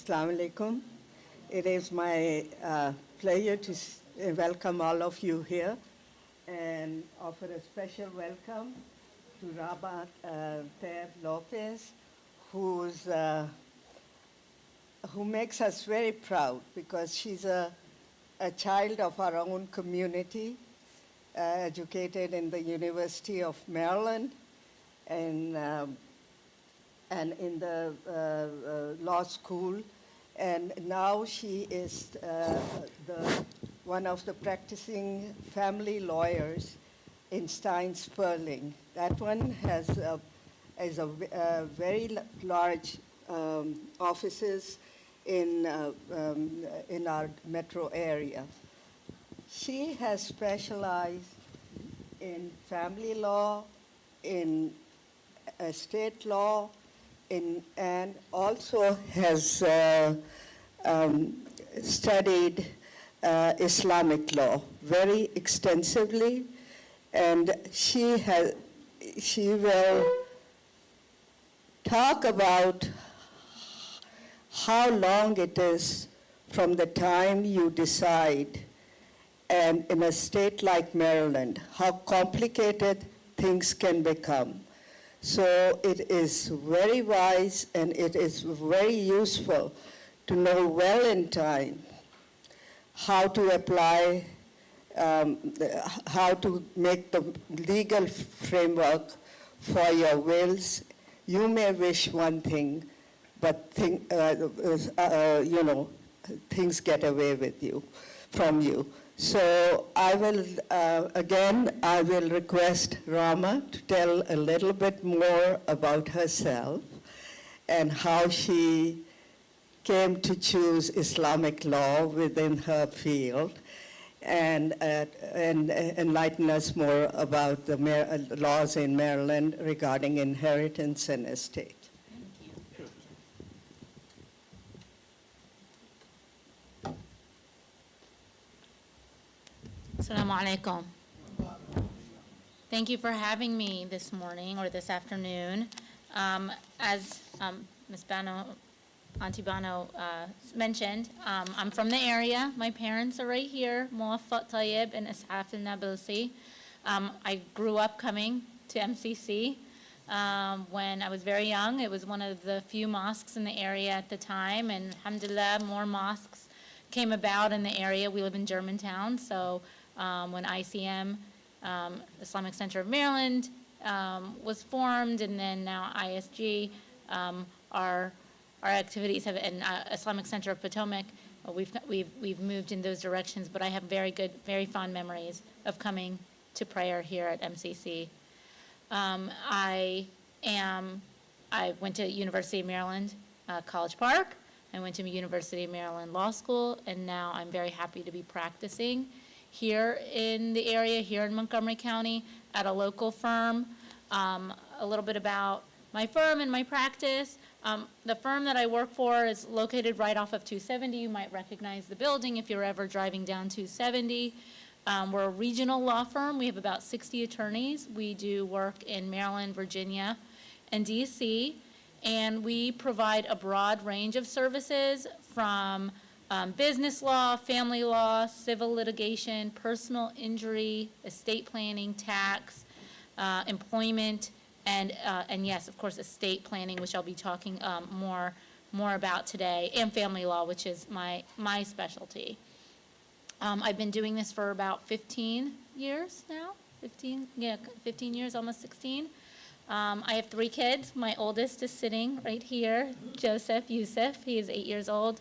Assalamu alaikum. It is my pleasure to welcome all of you here and offer a special welcome to Rabat Ter Lopez, who makes us very proud because she's a child of our own community, educated in the University of Maryland and in the law school. And now she is one of the practicing family lawyers in Stein-Sperling. That one has very large offices in our metro area. She has specialized in family law, in estate law, and also has studied Islamic law very extensively, and she will talk about how long it is from the time you decide, and in a state like Maryland, how complicated things can become. So it is very wise and it is very useful to know well in time how to apply, how to make the legal framework for your wills. You may wish one thing, but things get away from you. So I will, I will request Rama to tell a little bit more about herself and how she came to choose Islamic law within her field, and enlighten us more about the laws in Maryland regarding inheritance and estate. Assalamu alaikum. Thank you for having me this morning or this afternoon. As Ms. Bano, Auntie Bano mentioned, I'm from the area. My parents are right here, Muwaffaq Tayyib and Ishaf al-Nabilsi. I grew up coming to MCC when I was very young. It was one of the few mosques in the area at the time, and alhamdulillah, more mosques came about in the area. We live in Germantown, so when ICM, Islamic Center of Maryland, was formed, and then now ISG, our activities have, and Islamic Center of Potomac, we've moved in those directions. But I have very fond memories of coming to prayer here at MCC. I went to University of Maryland, College Park. I went to University of Maryland Law School, and now I'm very happy to be practicing here in the area, here in Montgomery County, at a local firm. A little bit about my firm and my practice. The firm that I work for is located right off of 270. You might recognize the building if you're ever driving down 270. We're a regional law firm. We have about 60 attorneys. We do work in Maryland, Virginia, and DC, and we provide a broad range of services from business law, family law, civil litigation, personal injury, estate planning, tax, employment, and yes, of course, estate planning, which I'll be talking more about today, and family law, which is my specialty. I've been doing this for about 15 years now. 15 years, almost 16. I have 3 kids. My oldest is sitting right here, Joseph Yusuf. He is 8 years old.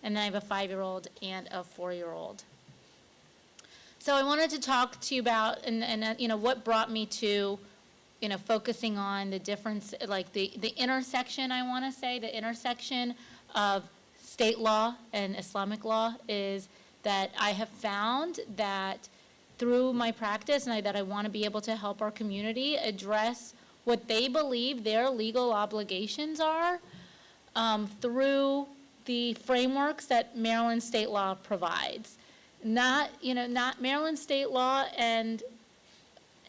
And then I have a 5-year-old and a 4-year-old. So I wanted to talk to you about, what brought me to, focusing on the difference, like the intersection, I want to say, the intersection of state law and Islamic law is that I have found that through my practice, and that I want to be able to help our community address what they believe their legal obligations are through the frameworks that Maryland state law provides. Not Maryland state law and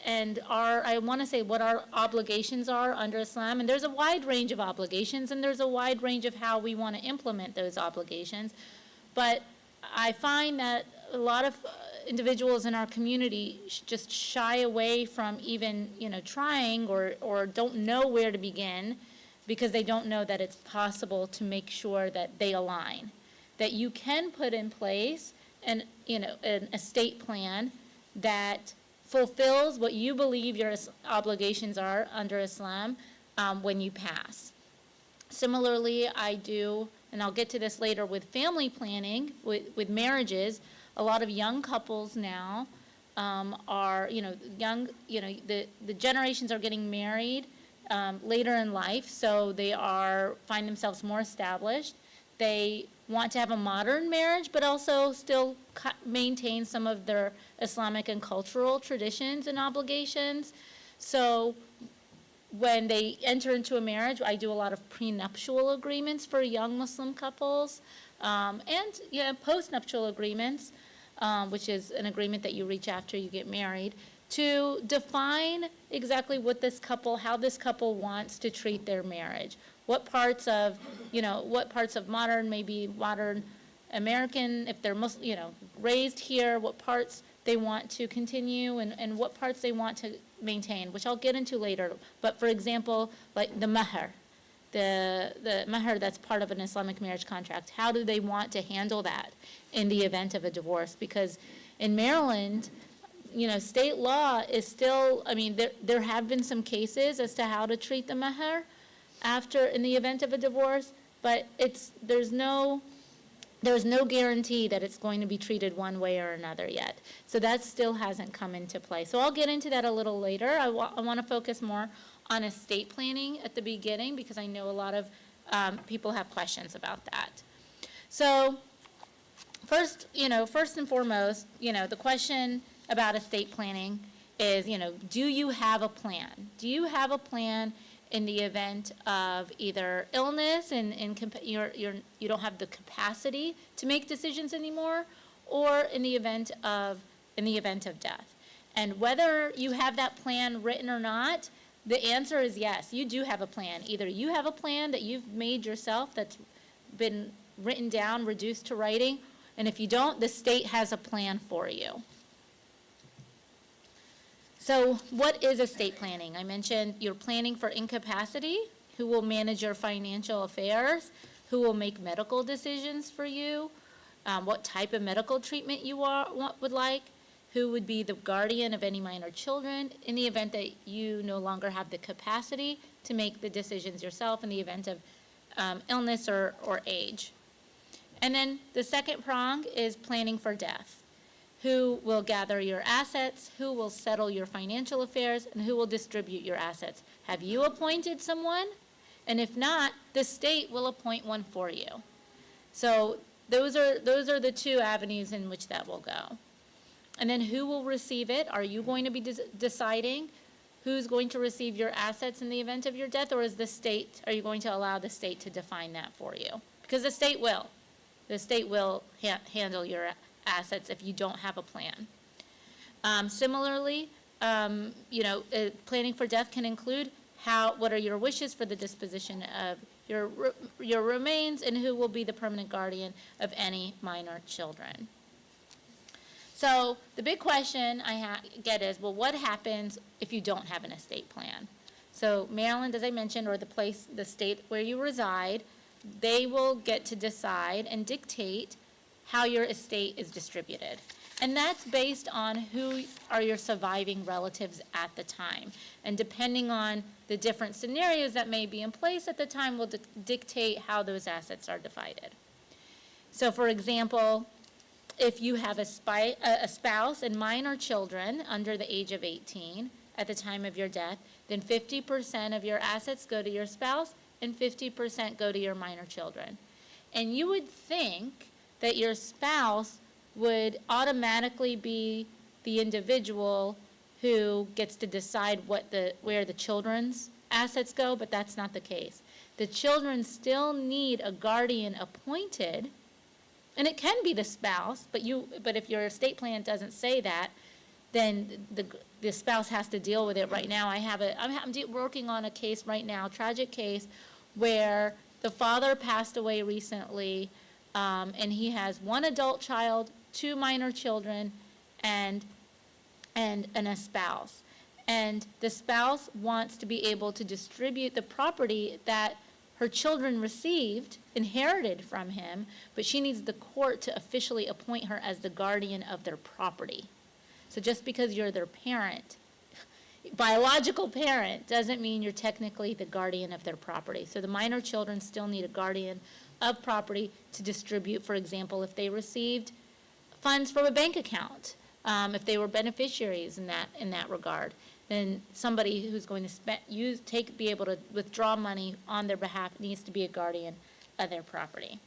and I want to say what our obligations are under Islam. And there's a wide range of obligations, and there's a wide range of how we want to implement those obligations. But I find that a lot of individuals in our community just shy away from even, trying or don't know where to begin, because they don't know that it's possible to make sure that they align, that you can put in place an estate plan that fulfills what you believe your obligations are under Islam when you pass. Similarly, I do, and I'll get to this later with family planning, with marriages. A lot of young couples now are, the generations are getting married later in life, so they find themselves more established. They want to have a modern marriage, but also still maintain some of their Islamic and cultural traditions and obligations. So when they enter into a marriage, I do a lot of prenuptial agreements for young Muslim couples, and postnuptial agreements, which is an agreement that you reach after you get married, to define exactly how this couple wants to treat their marriage. What parts of modern, maybe modern American, if they're raised here, what parts they want to continue and what parts they want to maintain, which I'll get into later. But for example, like the mahr, the mahr that's part of an Islamic marriage contract, how do they want to handle that in the event of a divorce? Because in Maryland, state law is still, there have been some cases as to how to treat the mahr in the event of a divorce, but there's no guarantee that it's going to be treated one way or another yet. So that still hasn't come into play. So I'll get into that a little later. I want to focus more on estate planning at the beginning, because I know a lot of people have questions about that. So first and foremost, the question about estate planning is, do you have a plan? Do you have a plan in the event of either illness and you don't have the capacity to make decisions anymore, or in the event of death? And whether you have that plan written or not, the answer is yes, you do have a plan. Either you have a plan that you've made yourself that's been written down, reduced to writing, and if you don't, the state has a plan for you. So what is estate planning? I mentioned you're planning for incapacity, who will manage your financial affairs, who will make medical decisions for you, what type of medical treatment you would like, who would be the guardian of any minor children in the event that you no longer have the capacity to make the decisions yourself in the event of illness or age. And then the second prong is planning for death. Who will gather your assets, who will settle your financial affairs, and who will distribute your assets? Have you appointed someone? And if not, the state will appoint one for you. So those are the two avenues in which that will go. And then who will receive it? Are you going to be deciding who's going to receive your assets in the event of your death, or are you going to allow the state to define that for you? Because the state will. The state will handle your assets if you don't have a plan. Similarly, planning for death can include what are your wishes for the disposition of your remains, and who will be the permanent guardian of any minor children. So the big question I get is, well, what happens if you don't have an estate plan? So Maryland, as I mentioned, or the state where you reside, they will get to decide and dictate how your estate is distributed. And that's based on who are your surviving relatives at the time. And depending on the different scenarios that may be in place at the time will dictate how those assets are divided. So for example, if you have a spouse and minor children under the age of 18 at the time of your death, then 50% of your assets go to your spouse and 50% go to your minor children. And you would think that your spouse would automatically be the individual who gets to decide where the children's assets go, but that's not the case. The children still need a guardian appointed, and it can be the spouse, but if your estate plan doesn't say that, then the spouse has to deal with it right now. I'm working on a case right now, tragic case, where the father passed away recently, and he has one adult child, 2 minor children, and a spouse. And the spouse wants to be able to distribute the property that her children received, inherited from him, but she needs the court to officially appoint her as the guardian of their property. So just because you're their parent, biological parent, doesn't mean you're technically the guardian of their property. So the minor children still need a guardian of property to distribute, for example, if they received funds from a bank account, if they were beneficiaries in that regard, then somebody who's going to be able to withdraw money on their behalf needs to be a guardian of their property.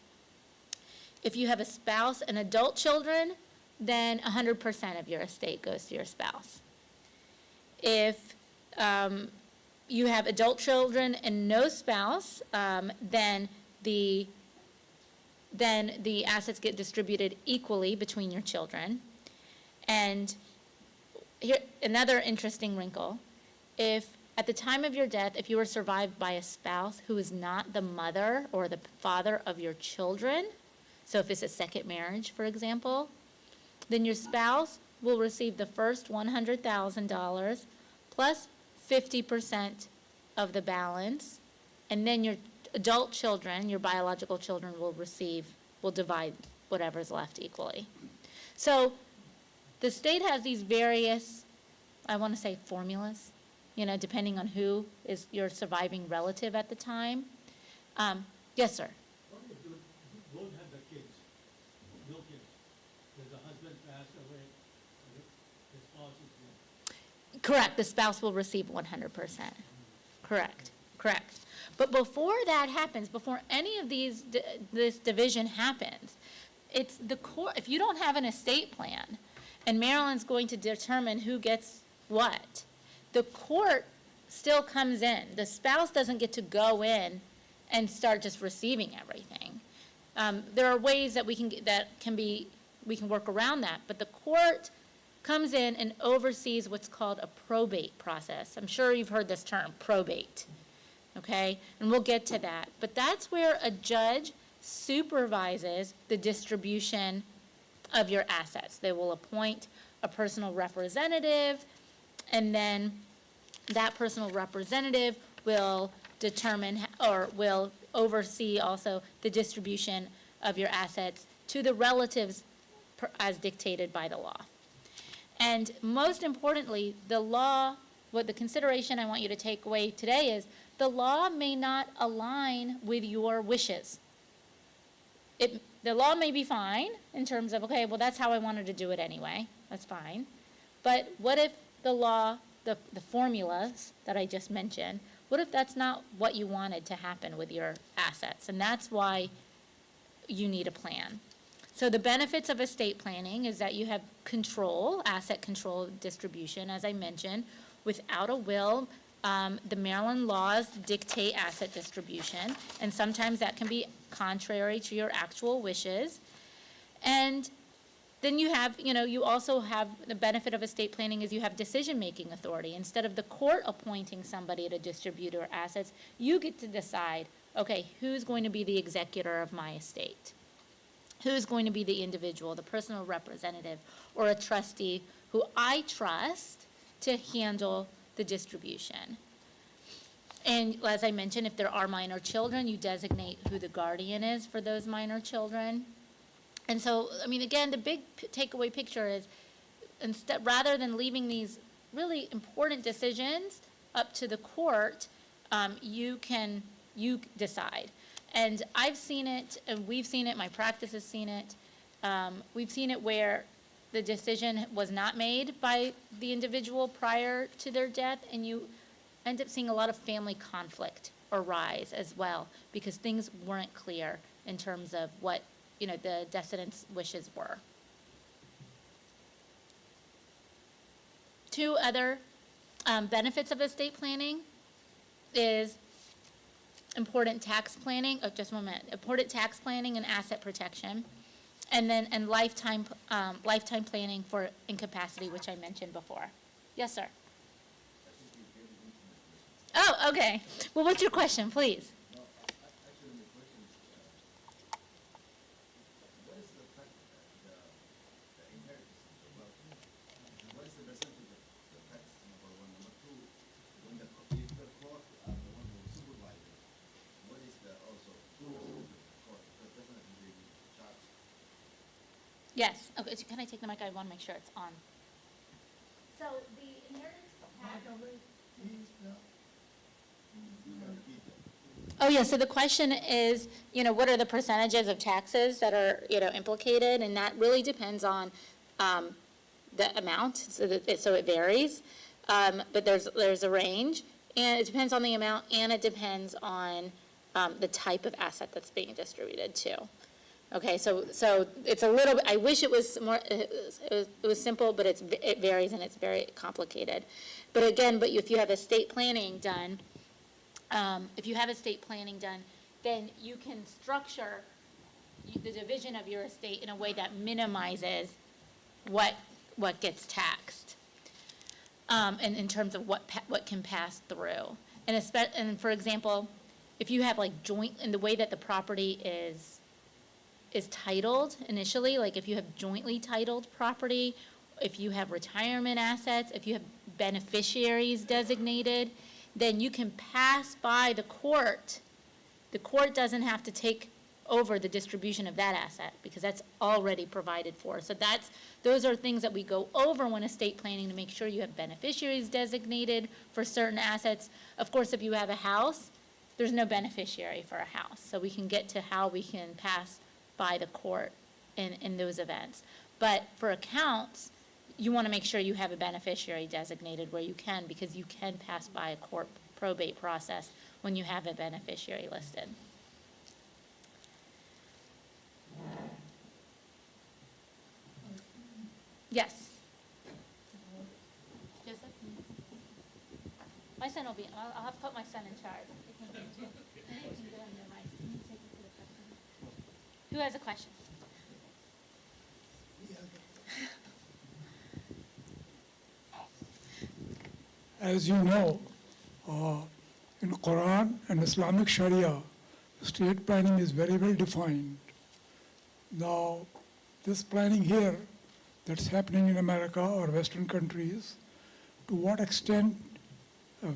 If you have a spouse and adult children, then 100% of your estate goes to your spouse. If you have adult children and no spouse, then the assets get distributed equally between your children. And here, another interesting wrinkle. If at the time of your death, if you were survived by a spouse who is not the mother or the father of your children, so if it's a second marriage, for example, then your spouse will receive the first $100,000 plus 50% of the balance, and then your adult children, your biological children, will divide whatever's left equally. So the state has these various, I want to say formulas, depending on who is your surviving relative at the time. Yes, sir. What if you don't have the kids, no kids? Does the husband pass away, the spouse is there? Correct, the spouse will receive 100%. Correct. But before that happens, before any of this division happens, it's the court. If you don't have an estate plan, and Maryland's going to determine who gets what, the court still comes in. The spouse doesn't get to go in and start just receiving everything. There are ways that we can work around that, but the court comes in and oversees what's called a probate process. I'm sure you've heard this term, probate, okay? And we'll get to that. But that's where a judge supervises the distribution of your assets. They will appoint a personal representative, and then that personal representative will determine or will oversee also the distribution of your assets to the relatives as dictated by the law. And most importantly, the law, what the consideration I want you to take away today is the law may not align with your wishes. The law may be fine in terms of, okay, well, that's how I wanted to do it anyway. That's fine. But what if the law, the formulas that I just mentioned, what if that's not what you wanted to happen with your assets? And that's why you need a plan. So the benefits of estate planning is that you have control, asset control distribution, as I mentioned. Without a will, the Maryland laws dictate asset distribution, and sometimes that can be contrary to your actual wishes. And then you have, you also have the benefit of estate planning is you have decision-making authority. Instead of the court appointing somebody to distribute your assets, you get to decide, okay, who's going to be the executor of my estate? Who's going to be the individual, the personal representative, or a trustee who I trust to handle the distribution? And as I mentioned, if there are minor children, you designate who the guardian is for those minor children. And so, again, the big takeaway picture is rather than leaving these really important decisions up to the court, you decide. And I've seen it, and we've seen it, my practice has seen it. We've seen it where the decision was not made by the individual prior to their death, and you end up seeing a lot of family conflict arise as well, because things weren't clear in terms of what, the decedent's wishes were. Two other benefits of estate planning is important tax planning. Important tax planning and asset protection. And lifetime planning for incapacity, which I mentioned before. Yes, sir. Oh, okay. Well, what's your question, please? No, actually, the question is, what is the fact that the inheritance of the wealth? And what is the percentage of the tax, number one? Number two, when the, if the court are the one who supervise it, what is the also percentage of the court? Because definitely they will charge. Yes. Okay, so can I take the mic? I want to make sure it's on. So the inheritance tax. Oh, yeah, so the question is, what are the percentages of taxes that are, implicated? And that really depends on the amount, so it varies. But there's a range, and it depends on the amount, and it depends on the type of asset that's being distributed too. Okay, so it's a little bit, I wish it was more, it was simple, but it varies and it's very complicated. But again, if you have estate planning done, then you can structure the division of your estate in a way that minimizes what gets taxed, and in terms of what can pass through. And for example, if you have like joint, in the way that the property is titled initially, like if you have jointly titled property, if you have retirement assets, if you have beneficiaries designated, then you can pass by the court. The court doesn't have to take over the distribution of that asset because that's already provided for. So those are things that we go over when estate planning to make sure you have beneficiaries designated for certain assets. Of course, if you have a house, there's no beneficiary for a house. So we can get to how we can pass by the court in those events. But for accounts, you want to make sure you have a beneficiary designated where you can, because you can pass by a court probate process when you have a beneficiary listed. Yes. Joseph? My son will be, I'll have to put my son in charge. Who has a question? As you know, in Quran and Islamic Sharia, state planning is very well defined. Now, this planning here that's happening in America or Western countries, to what extent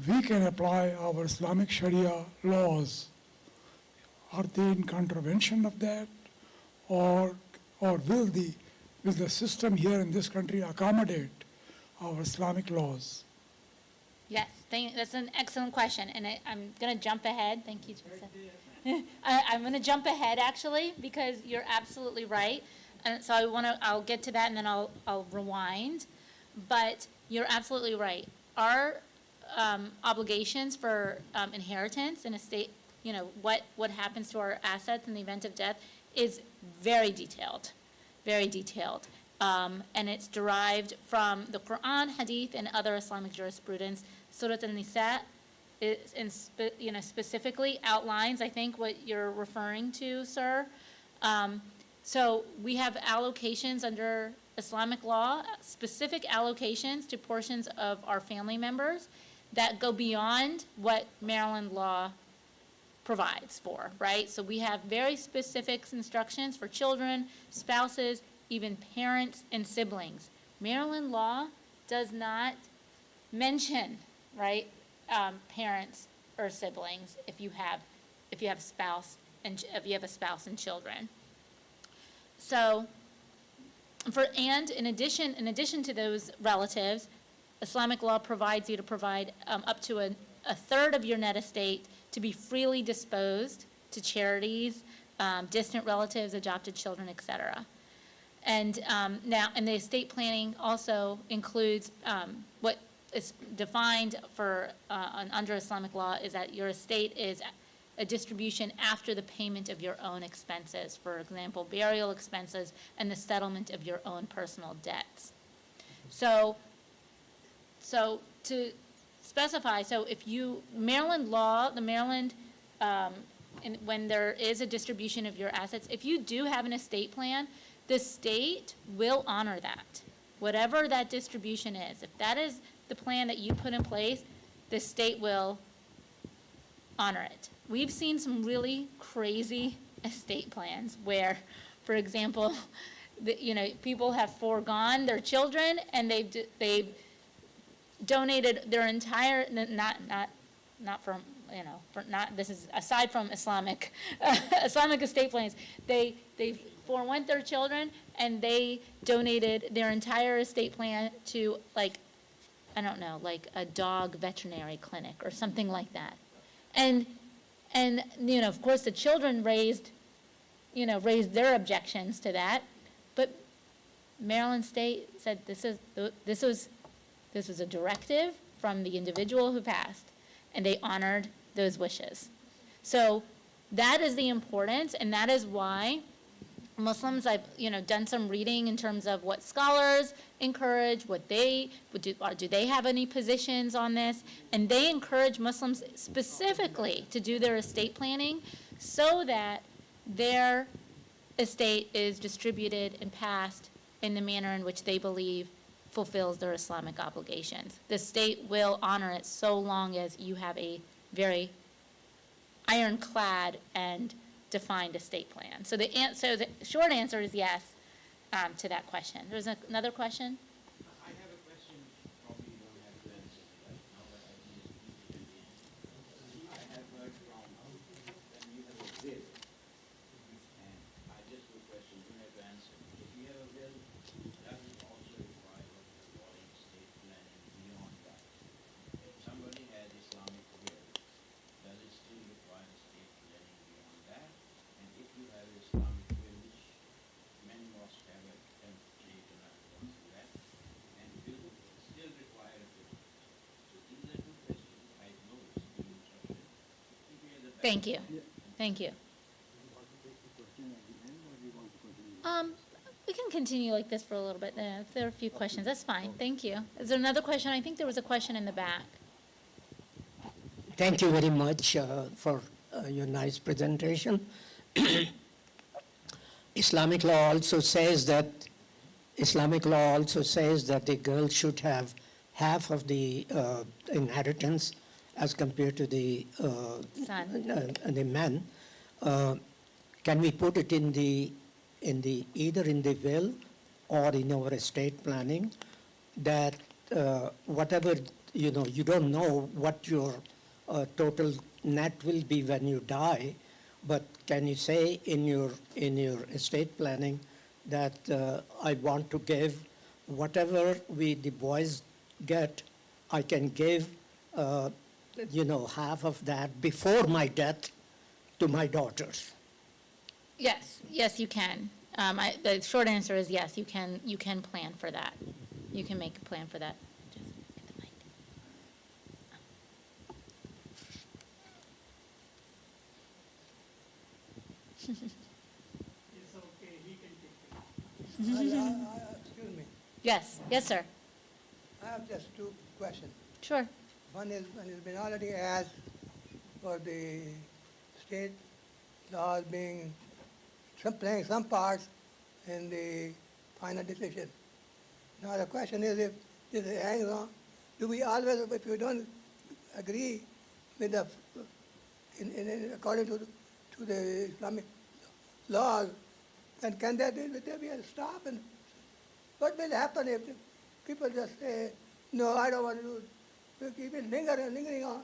we can apply our Islamic Sharia laws? Are they in contravention of that? Or will the system here in this country accommodate our Islamic laws? Yes, that's an excellent question, and I'm going to jump ahead. Thank you, Joseph. I'm going to jump ahead, actually, because you're absolutely right. And so I'll get to that, and then I'll rewind. But you're absolutely right. Our obligations for inheritance and estate, what happens to our assets in the event of death is very detailed, very detailed. And it's derived from the Quran, Hadith, and other Islamic jurisprudence. Surah An-Nisa specifically outlines, I think, what you're referring to, sir. So we have allocations under Islamic law, specific allocations to portions of our family members that go beyond what Maryland law provides for, right? So we have very specific instructions for children, spouses, even parents and siblings. Maryland law does not mention, right, parents or siblings if you have a spouse and children. So, in addition to those relatives, Islamic law provides you to provide up to a third of your net estate to be freely disposed to charities, distant relatives, adopted children, etc. And the estate planning also includes what is defined for under Islamic law is that your estate is a distribution after the payment of your own expenses, for example, burial expenses and the settlement of your own personal debts. So to specify, if Maryland law, when there is a distribution of your assets, if you do have an estate plan, the state will honor that, whatever that distribution is. If that is the plan that you put in place, the state will honor it. We've seen some really crazy estate plans where, for example, people have foregone their children and they've donated their entire, not from, this is aside from Islamic estate plans, they forewent their children and they donated their entire estate plan to like a dog veterinary clinic or something like that. And of course the children raised their objections to that, but Maryland State said this was a directive from the individual who passed, and they honored those wishes. So that is the importance, and that is why Muslims, I've done some reading in terms of what scholars encourage, what they do they have any positions on this, and they encourage Muslims specifically to do their estate planning so that their estate is distributed and passed in the manner in which they believe fulfills their Islamic obligations. The state will honor it so long as you have a very ironclad and defined estate plan. So the short answer is yes to that question. There's another question? I have a question, probably you don't have to answer right now, but I think it's easy to answer. I have heard from when you have a will, and I just have a question, you have to answer. If you have a will, does it also require avoiding estate planning beyond that? If somebody has Islamic will, does it still require estate planning beyond that? And if you have Islamic will, which many must have a template and not want to that, and will still require a will. So these are two questions I know it's the instruction. If you have the Thank you. Thank you. We can continue like this for a little bit. If there are a few questions, that's fine. Thank you. Is there another question? I think there was a question in the back. Thank you very much for your nice presentation. Islamic law also says that a girl should have half of the inheritance as compared to the men. Can we put it either in the will or in our estate planning that whatever you don't know what your total net will be when you die, but can you say in your estate planning that I want to give whatever the boys get, I can give half of that before my death to my daughters? Yes, you can. The short answer is yes, you can plan for that. You can make a plan for that. Just get the mic. It's okay, he can take it. Excuse me, Yes, sir. I have just two questions. Sure. One is, when it's been already asked for the state laws playing some parts in the final decision. Now the question is, if this hangs on, do we always, if you don't agree with the, according to the Islamic laws, then can there be a stop? And what will happen if the people just say, no, I don't want to do it? We'll keep it lingering on.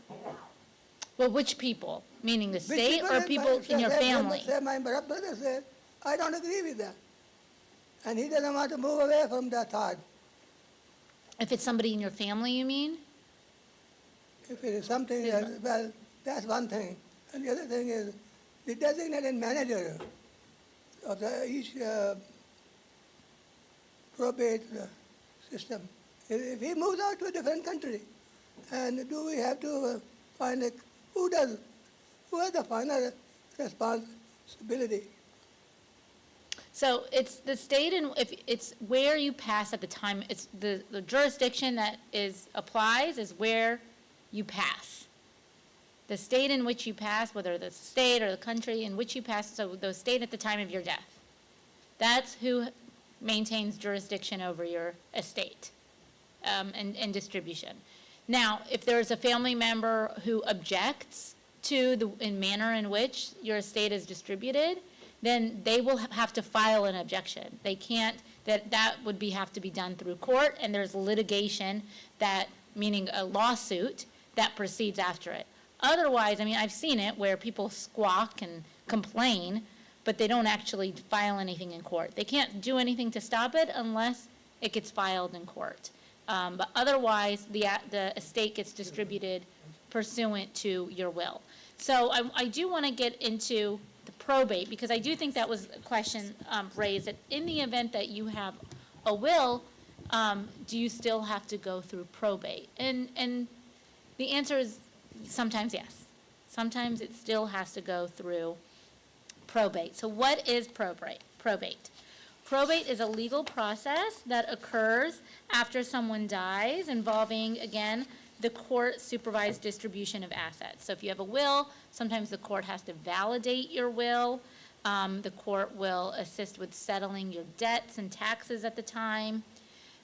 Well, which people? Meaning the Which state or people in your family? My brother said, I don't agree with that. And he doesn't want to move away from that thought. If it's somebody in your family, you mean? If it is something, well, that's one thing. And the other thing is the designated manager of each probate system. If he moves out to a different country, and do we have to find who has the final responsibility? So it's the state, and if it's where you pass at the time, it's the jurisdiction that applies is where you pass. The state in which you pass, whether the state or the country in which you pass, so the state at the time of your death. That's who maintains jurisdiction over your estate and distribution. Now, if there's a family member who objects to the manner in which your estate is distributed, then they will have to file an objection. They can't, that would have to be done through court, and there's litigation meaning a lawsuit that proceeds after it. Otherwise, I mean, I've seen it where people squawk and complain, but they don't actually file anything in court. They can't do anything to stop it unless it gets filed in court. But otherwise, the estate gets distributed pursuant to your will. So I do want to get into the probate, because I do think that was a question raised, that in the event that you have a will, do you still have to go through probate? And the answer is sometimes yes. Sometimes it still has to go through probate. So what is probate? Probate is a legal process that occurs after someone dies, involving, again, the court-supervised distribution of assets. So if you have a will, sometimes the court has to validate your will. The court will assist with settling your debts and taxes at the time.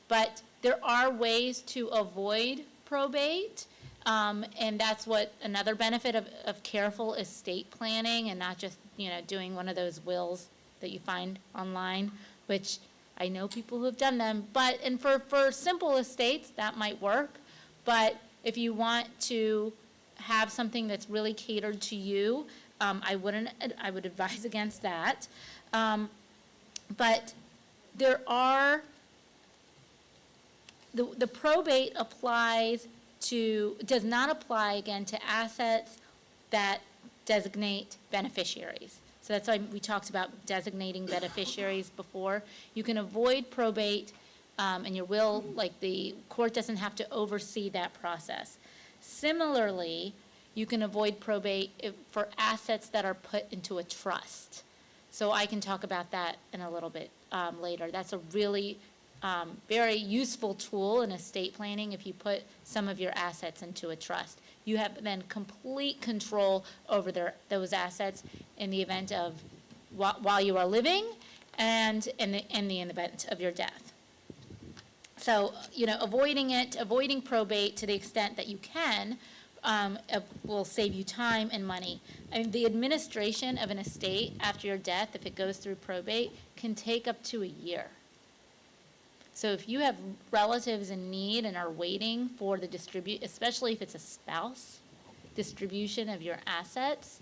But there are ways to avoid probate, and that's what another benefit of careful estate planning, and not just, doing one of those wills that you find online, which I know people who have done them. And for simple estates, that might work. But if you want to have something that's really catered to you, I would advise against that. But there are, the probate does not apply, again, to assets that designate beneficiaries. So that's why we talked about designating beneficiaries before. You can avoid probate, and your will, like the court doesn't have to oversee that process. Similarly, you can avoid probate for assets that are put into a trust. So I can talk about that in a little bit later. That's a really very useful tool in estate planning if you put some of your assets into a trust. You have then complete control over those assets in the event of while you are living and in the event of your death. So, avoiding probate to the extent that you can will save you time and money. I mean, the administration of an estate after your death, if it goes through probate, can take up to a year. So if you have relatives in need and are waiting for the especially if it's a spouse, distribution of your assets,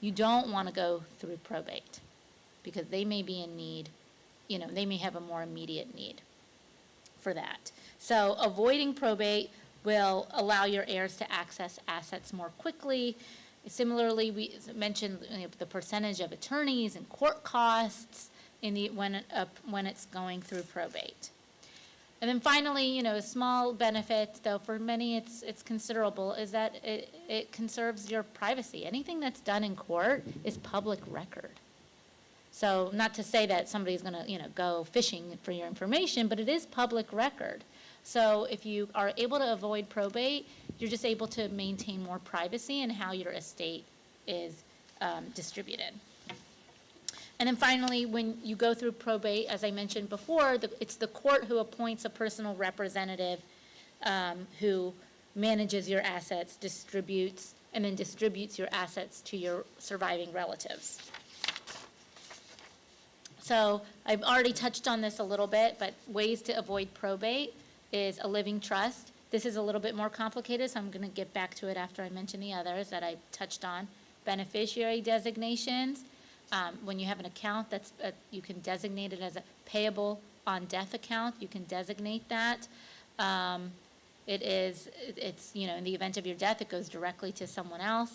you don't want to go through probate, because they may be in need, they may have a more immediate need for that. So avoiding probate will allow your heirs to access assets more quickly. Similarly, we mentioned the percentage of attorneys and court costs when it's going through probate. And then finally, a small benefit, though for many it's considerable, is that it conserves your privacy. Anything that's done in court is public record. So not to say that somebody's going to, go fishing for your information, but it is public record. So if you are able to avoid probate, you're just able to maintain more privacy in how your estate is distributed. And then finally, when you go through probate, as I mentioned before, it's the court who appoints a personal representative who manages your assets, distributes your assets to your surviving relatives. So I've already touched on this a little bit, but ways to avoid probate is a living trust. This is a little bit more complicated, so I'm going to get back to it after I mention the others that I touched on. Beneficiary designations. When you have an account you can designate it as a payable on death account. You can designate that. It's in the event of your death, it goes directly to someone else.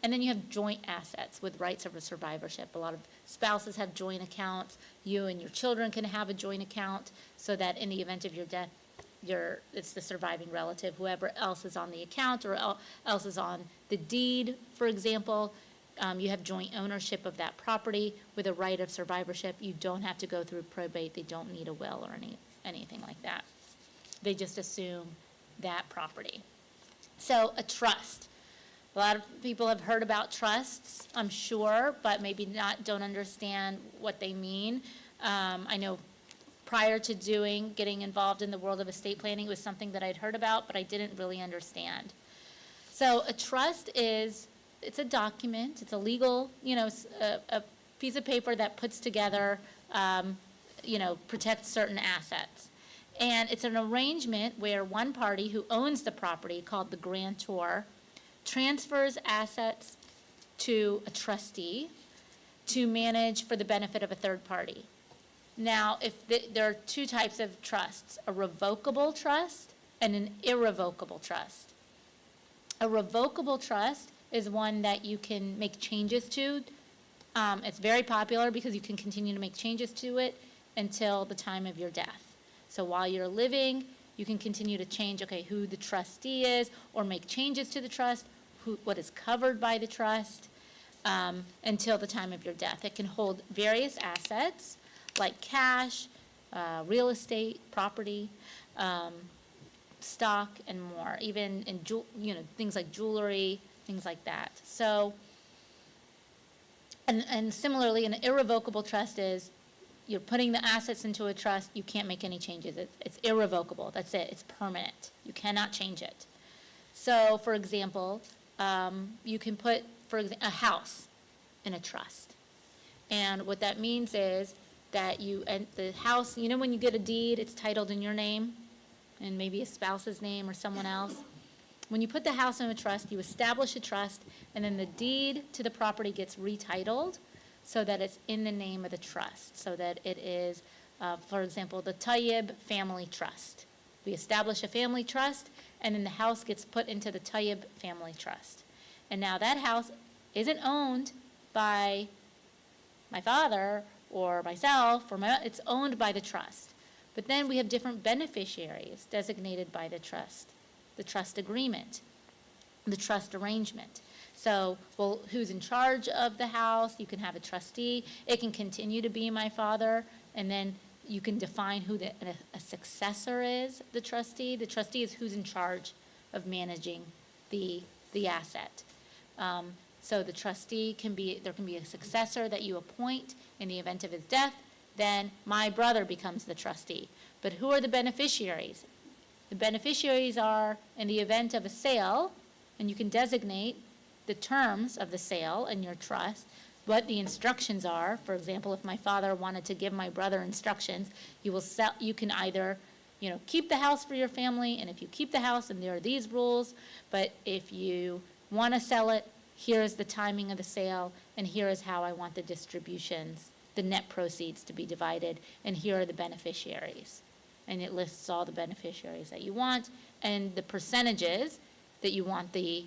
And then you have joint assets with rights of survivorship. A lot of spouses have joint accounts. You and your children can have a joint account, so that in the event of your death, it's the surviving relative, whoever else is on the account or else is on the deed, for example. You have joint ownership of that property with a right of survivorship. You don't have to go through probate. They don't need a will or anything like that. They just assume that property. So a trust. A lot of people have heard about trusts, I'm sure, but maybe don't understand what they mean. I know prior to getting involved in the world of estate planning, it was something that I'd heard about, but I didn't really understand. So a trust it's a document, it's a legal, a piece of paper that puts together, protects certain assets. And it's an arrangement where one party who owns the property, called the grantor, transfers assets to a trustee to manage for the benefit of a third party. Now, there are two types of trusts, a revocable trust and an irrevocable trust. A revocable trust is one that you can make changes to. It's very popular because you can continue to make changes to it until the time of your death. So while you're living, you can continue to change, who the trustee is, or make changes to the trust, what is covered by the trust, until the time of your death. It can hold various assets like cash, real estate, property, stock, and more, even in things like jewelry, things like that. So, and similarly, an irrevocable trust is you're putting the assets into a trust, you can't make any changes. It's irrevocable. That's it. It's permanent. You cannot change it. So, for example, you can put, a house in a trust. And what that means is that the house, when you get a deed, it's titled in your name and maybe a spouse's name or someone else. When you put the house in a trust, you establish a trust, and then the deed to the property gets retitled so that it's in the name of the trust, so that it is, for example, the Tayyib Family Trust. We establish a family trust, and then the house gets put into the Tayyib Family Trust. And now that house isn't owned by my father or myself, it's owned by the trust. But then we have different beneficiaries designated by the trust agreement, the trust arrangement. So, who's in charge of the house? You can have a trustee. It can continue to be my father, and then you can define who a successor is, the trustee. The trustee is who's in charge of managing the asset. So the trustee there can be a successor that you appoint in the event of his death. Then my brother becomes the trustee. But who are the beneficiaries? The beneficiaries are, in the event of a sale, and you can designate the terms of the sale in your trust, what the instructions are. For example, if my father wanted to give my brother instructions, you can either, keep the house for your family, and if you keep the house, and there are these rules, but if you want to sell it, here's the timing of the sale, and here is how I want the distributions, the net proceeds to be divided, and here are the beneficiaries. And it lists all the beneficiaries that you want, and the percentages that you want the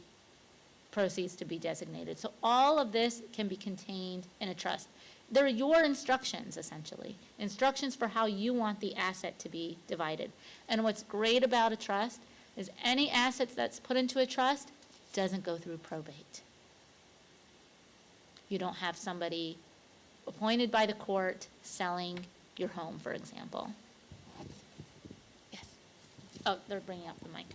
proceeds to be designated. So all of this can be contained in a trust. They're your instructions, essentially, instructions for how you want the asset to be divided. And what's great about a trust is any assets that's put into a trust doesn't go through probate. You don't have somebody appointed by the court selling your home, for example. Yes. Oh, they're bringing up the mic.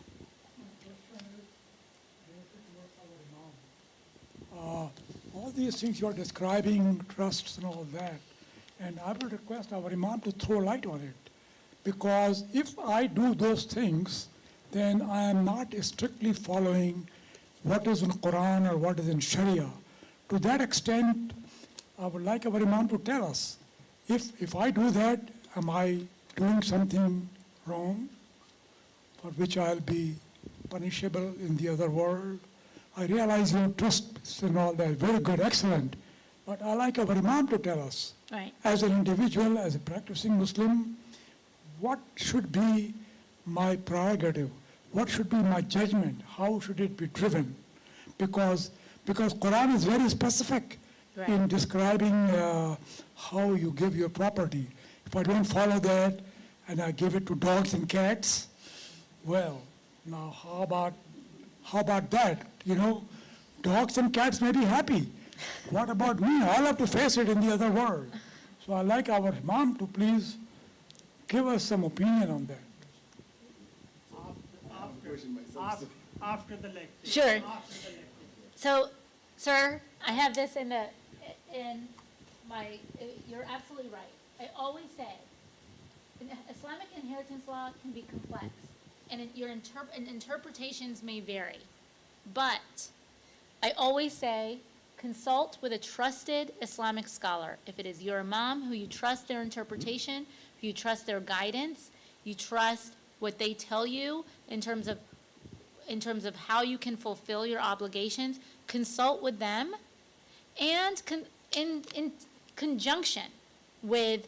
All these things you're describing, trusts and all that, and I would request our Imam to throw light on it. Because if I do those things, then I am not strictly following what is in Quran or what is in Sharia. To that extent, I would like our Imam to tell us, if I do that, am I doing something wrong for which I'll be punishable in the other world? I realize your trusts and all that, very good, excellent. But I like our Imam to tell us, Right. as an individual, as a practicing Muslim, what should be my prerogative? What should be my judgment? How should it be driven? Because Quran is very specific Right. in describing how you give your property. If I don't follow that and I give it to dogs and cats, well, now how about that? Dogs and cats may be happy. What about me? I'll have to face it in the other world. So I'd like our Imam to please give us some opinion on that. After the lecture. Sure. After the lecture. So, sir, I have this in my, you're absolutely right. I always say, Islamic inheritance law can be complex, and interpretations may vary. But I always say, consult with a trusted Islamic scholar. If it is your imam, who you trust their interpretation, who you trust their guidance, you trust what they tell you in terms of how you can fulfill your obligations, consult with them, and in conjunction with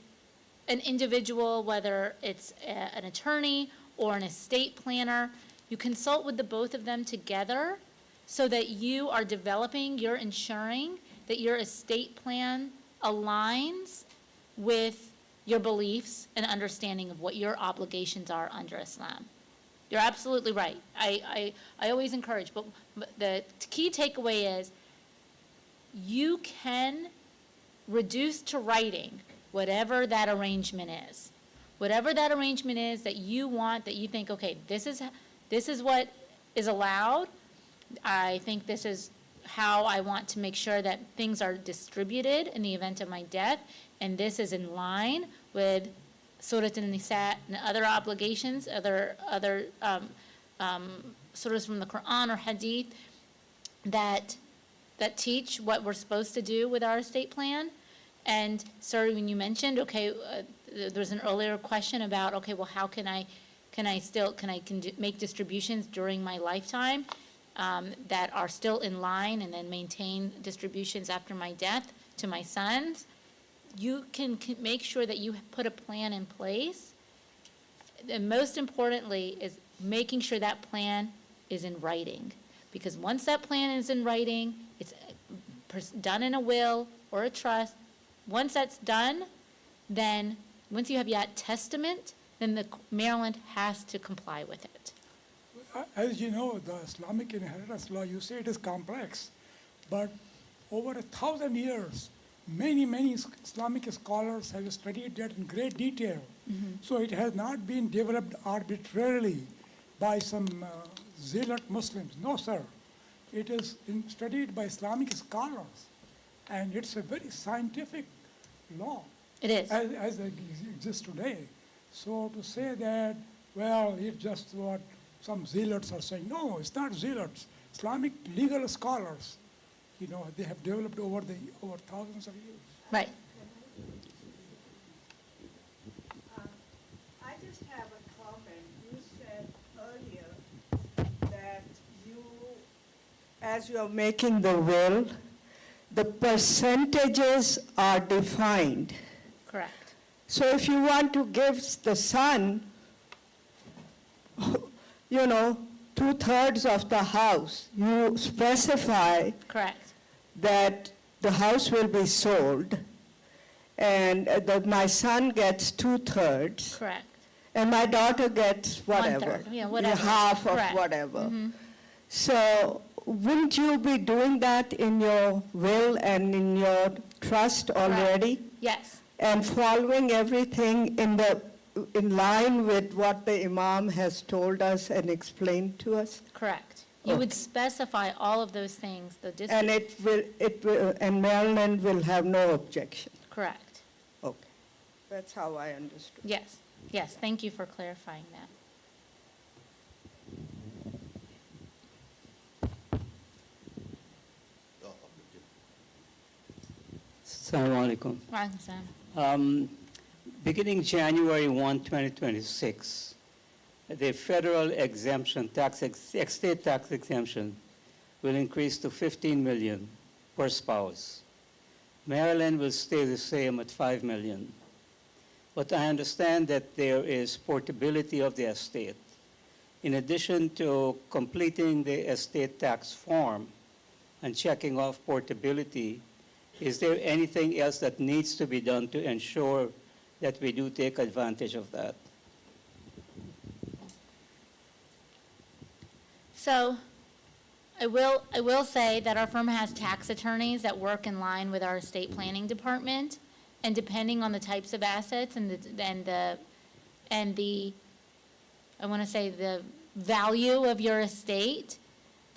an individual, whether it's an attorney or an estate planner, you consult with the both of them together so that you are you're ensuring that your estate plan aligns with your beliefs and understanding of what your obligations are under Islam. You're absolutely right. I always encourage, but the key takeaway is you can reduce to writing whatever that arrangement is. Whatever that arrangement is that you want, that you think, okay, this is what is allowed. I think this is how I want to make sure that things are distributed in the event of my death, and this is in line with Surah An-Nisa and other obligations, other surahs from the Quran or Hadith that teach what we're supposed to do with our estate plan. And sir, when you mentioned, okay, there was an earlier question about, okay, well, how can I make distributions during my lifetime that are still in line, and then maintain distributions after my death to my sons? You can make sure that you put a plan in place. And most importantly is making sure that plan is in writing. Because once that plan is in writing, it's done in a will or a trust. Once that's done, then once you have that testament, then Maryland has to comply with it. As you know, the Islamic inheritance law, you say it is complex, but over 1,000 years, many Islamic scholars have studied that in great detail. So it has not been developed arbitrarily by some zealot Muslims. No, sir. It is studied by Islamic scholars, and it's a very scientific law. It is. As it exists today. So to say that, well, it's just what some zealots are saying. No, it's not zealots. Islamic legal scholars, they have developed over thousands of years. Right. I just have a comment. You said earlier that as you're making the will, the percentages are defined. Correct. So if you want to give the son, 2/3 of the house, you specify Correct. that the house will be sold, and that my son gets 2/3, Correct. and my daughter gets whatever, 1/3, whatever. half of Correct. whatever. So wouldn't you be doing that in your will and in your trust already? Yes. And following everything in line with what the imam has told us and explained to us? Correct. You would specify all of those things, the And district. and Maryland will have no objection? Correct. Okay. That's how I understood. Yes. Yes. Thank you for clarifying that. Assalamu alaikum. Wa alaikum salam. Beginning January 1, 2026, the federal exemption, state tax exemption, will increase to $15 million per spouse. Maryland will stay the same at $5 million. But I understand that there is portability of the estate. In addition to completing the estate tax form and checking off portability, is there anything else that needs to be done to ensure that we do take advantage of that? So I will say that our firm has tax attorneys that work in line with our estate planning department, and depending on the types of assets and the I want to say the value of your estate,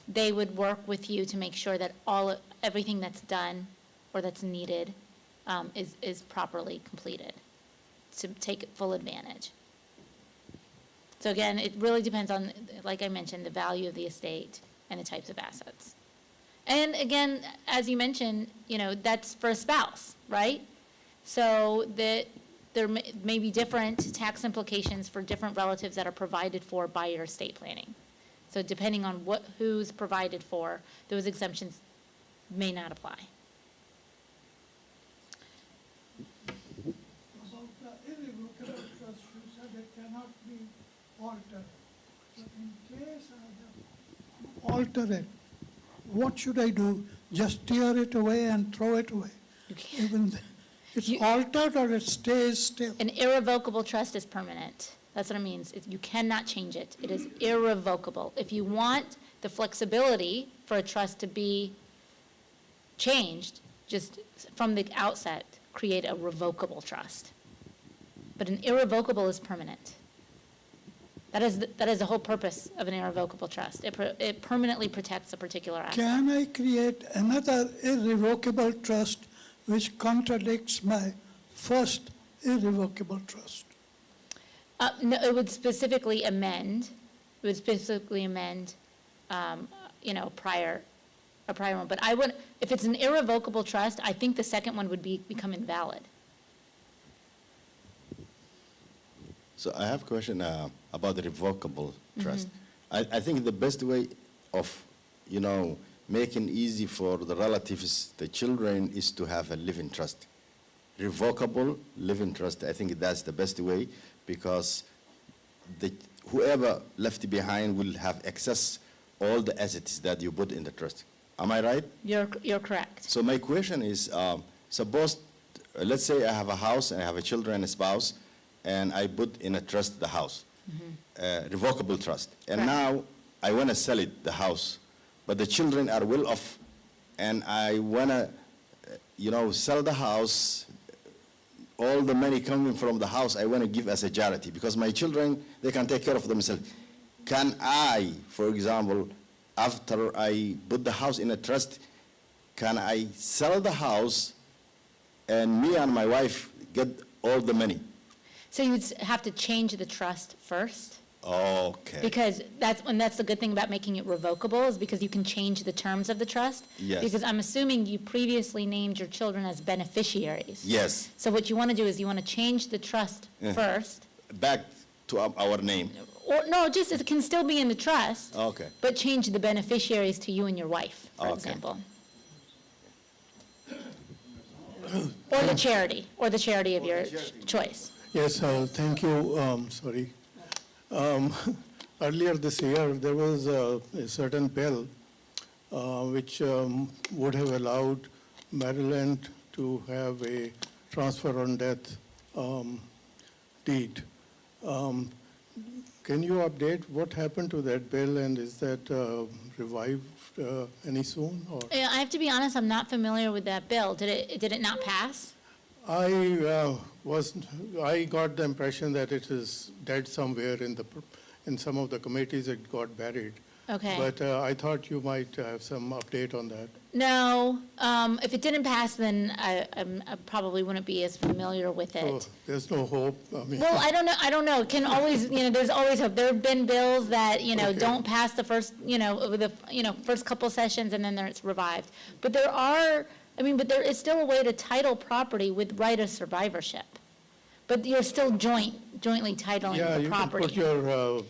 they would work with you to make sure that everything that's done or that's needed is properly completed. to take full advantage. So again, it really depends on, like I mentioned, the value of the estate and the types of assets. And again, as you mentioned, that's for a spouse, right? So that there may be different tax implications for different relatives that are provided for by your estate planning. So depending on who's provided for, those exemptions may not apply. About the irrevocable trust, you said it cannot be altered. So in case I have to alter it, what should I do? Just tear it away and throw it away? You can't. Even it's altered or it stays still? An irrevocable trust is permanent. That's what it means. You cannot change it. It is irrevocable. If you want the flexibility for a trust to be changed, just from the outset, create a revocable trust. But an irrevocable is permanent. That is the whole purpose of an irrevocable trust. It permanently protects a particular asset. Can I create another irrevocable trust which contradicts my first irrevocable trust? No, it would specifically amend, a prior one. But I would, if it's an irrevocable trust, I think the second one would become invalid. So I have a question about the revocable trust. I think the best way of, making easy for the relatives, the children, is to have a living trust. Revocable living trust, I think that's the best way, because whoever left behind will have access all the assets that you put in the trust. Am I right? You're correct. So my question is, suppose, let's say I have a house and I have a children and a spouse, and I put in a trust the house, revocable trust. And Correct. now I want to sell it, the house, but the children are well off, and I want to, sell the house. All the money coming from the house, I want to give as a charity, because my children, they can take care of themselves. Can I, for example, after I put the house in a trust, can I sell the house and me and my wife get all the money? So you would have to change the trust first. Okay. Because that's the good thing about making it revocable, is because you can change the terms of the trust. Yes. Because I'm assuming you previously named your children as beneficiaries. Yes. So what you want to do is you want to change the trust first. Back to our name. Or, no, just, it can still be in the trust. Okay. But change the beneficiaries to you and your wife, for Okay. example. Or the charity of your choice. Yes, thank you. Sorry. Earlier this year, there was a certain bill which would have allowed Maryland to have a transfer on death deed. Can you update what happened to that bill, and is that revived any soon? Or I have to be honest, I'm not familiar with that bill. Did it not pass? I got the impression that it is dead somewhere in some of the committees. It got buried. Okay. But I thought you might have some update on that. No, if it didn't pass, then I probably wouldn't be as familiar with So it. there's no hope. I mean, Well, I don't know. It can always, there's always hope. There have been bills that, Okay. don't pass the first, first couple sessions, and then it's revived. But there is still a way to title property with right of survivorship. But you're still jointly titling yeah, the you property. can put your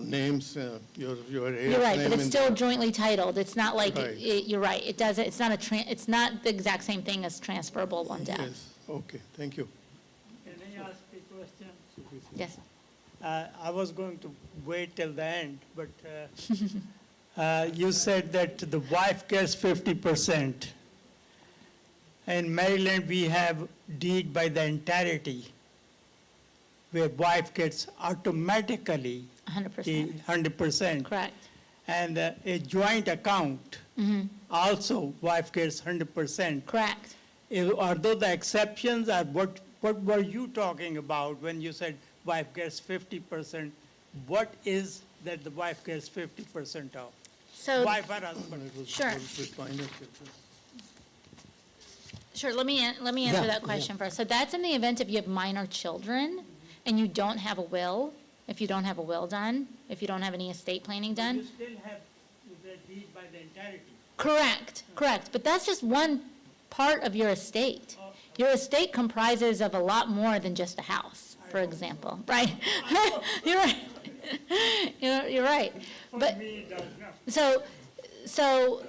names, your heir's You're right, name but it's in still there. jointly titled. It's not like, Right. you're right, it's not the exact same thing as transferable on death. Yes, okay, thank you. Can I ask a question? Yes. I was going to wait till the end, but you said that the wife gets 50%. In Maryland, we have deed by the entirety, where wife gets automatically 100%. 100%. Correct. And a joint account, also wife gets 100%. Correct. Are those the exceptions, or what were you talking about when you said wife gets 50%? What is that the wife gets 50% of? So, Wife or husband? It was Sure. with finance, it was- Sure, let me answer Yeah, that question first. So that's in the event if you have minor children and you don't have a will, if you don't have a will done, if you don't have any estate planning You done. still have the deed by the entirety. Correct. But that's just one part of your estate. Your estate comprises of a lot more than just a house, for example, right? You're right. You're right. But, For me, it does not. so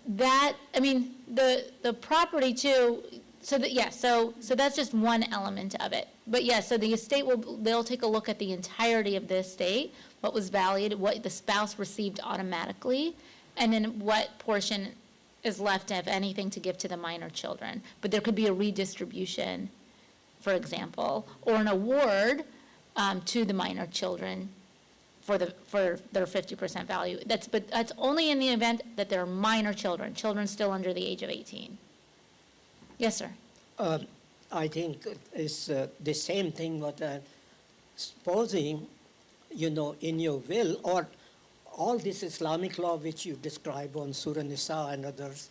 that, I mean, the property too, so that's just one element of it. But yes, so the estate they'll take a look at the entirety of the estate, what was valued, what the spouse received automatically, and then what portion is left, if anything, to give to the minor children. But there could be a redistribution, for example, or an award to the minor children for their 50% value. But that's only in the event that they're minor children still under the age of 18. Yes, sir. I think it's the same thing what supposing, in your will, or all this Islamic law which you describe on Surah Nisa and others,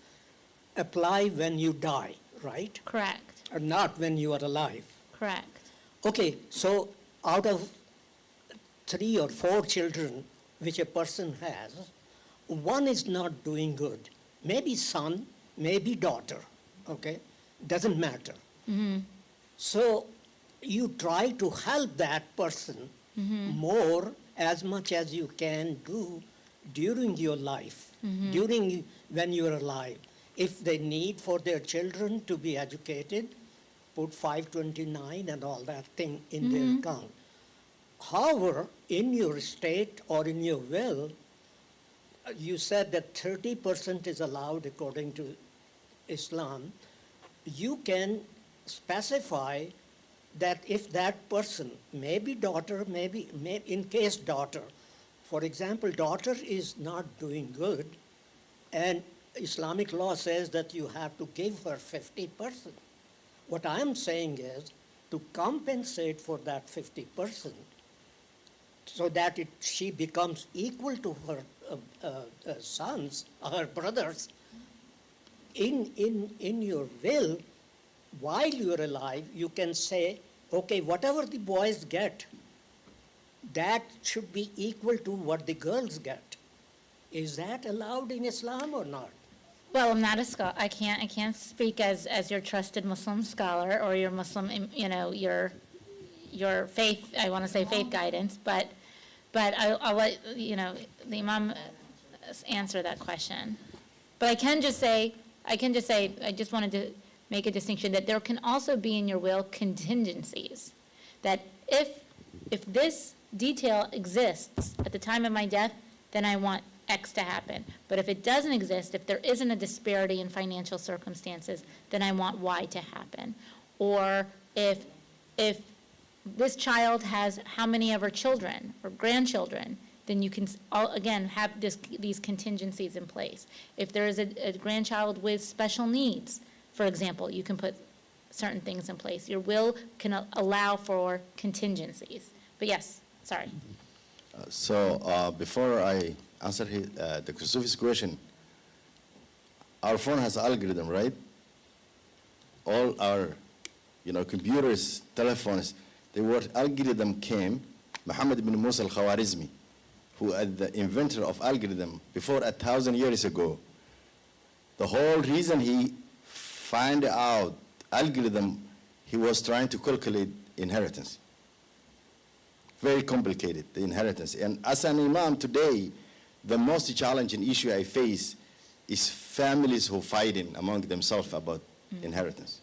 apply when you die, right? Correct. Or not when you are alive. Correct. Okay, so out of 3 or 4 children which a person has, one is not doing good. Maybe son, maybe daughter, okay? Doesn't matter. So you try to help that person more as much as you can do during your life, during when you are alive. If they need for their children to be educated, put 529 and all that thing in their account. However, in your estate or in your will, you said that 30% is allowed according to Islam. You can specify that if that person, maybe daughter, maybe in case daughter, for example, daughter is not doing good, and Islamic law says that you have to give her 50%. What I'm saying is to compensate for that 50%, so that she becomes equal to her sons, her brothers, in your will, while you're alive, you can say, okay, whatever the boys get, that should be equal to what the girls get. Is that allowed in Islam or not? Well, I'm not a scholar. I can't speak as your trusted Muslim scholar or your Muslim, your faith. I want to say faith guidance, but I'll let the Imam answer that question. But I just wanted to make a distinction that there can also be in your will contingencies. That if this detail exists at the time of my death, then I want X to happen. But if it doesn't exist, if there isn't a disparity in financial circumstances, then I want Y to happen. Or if this child has how many of her children or grandchildren, then you can, again, have these contingencies in place. If there is a grandchild with special needs, for example, you can put certain things in place. Your will can allow for contingencies. But yes, sorry. So before I answer the Sufi's question, our phone has algorithm, right? All our, computers, telephones, the word algorithm came, Muhammad ibn Musa al-Khawarizmi, who is the inventor of algorithm before 1,000 years ago. The whole reason he found out algorithm, he was trying to calculate inheritance. Very complicated, the inheritance. And as an imam today, the most challenging issue I face is families who fighting among themselves about inheritance.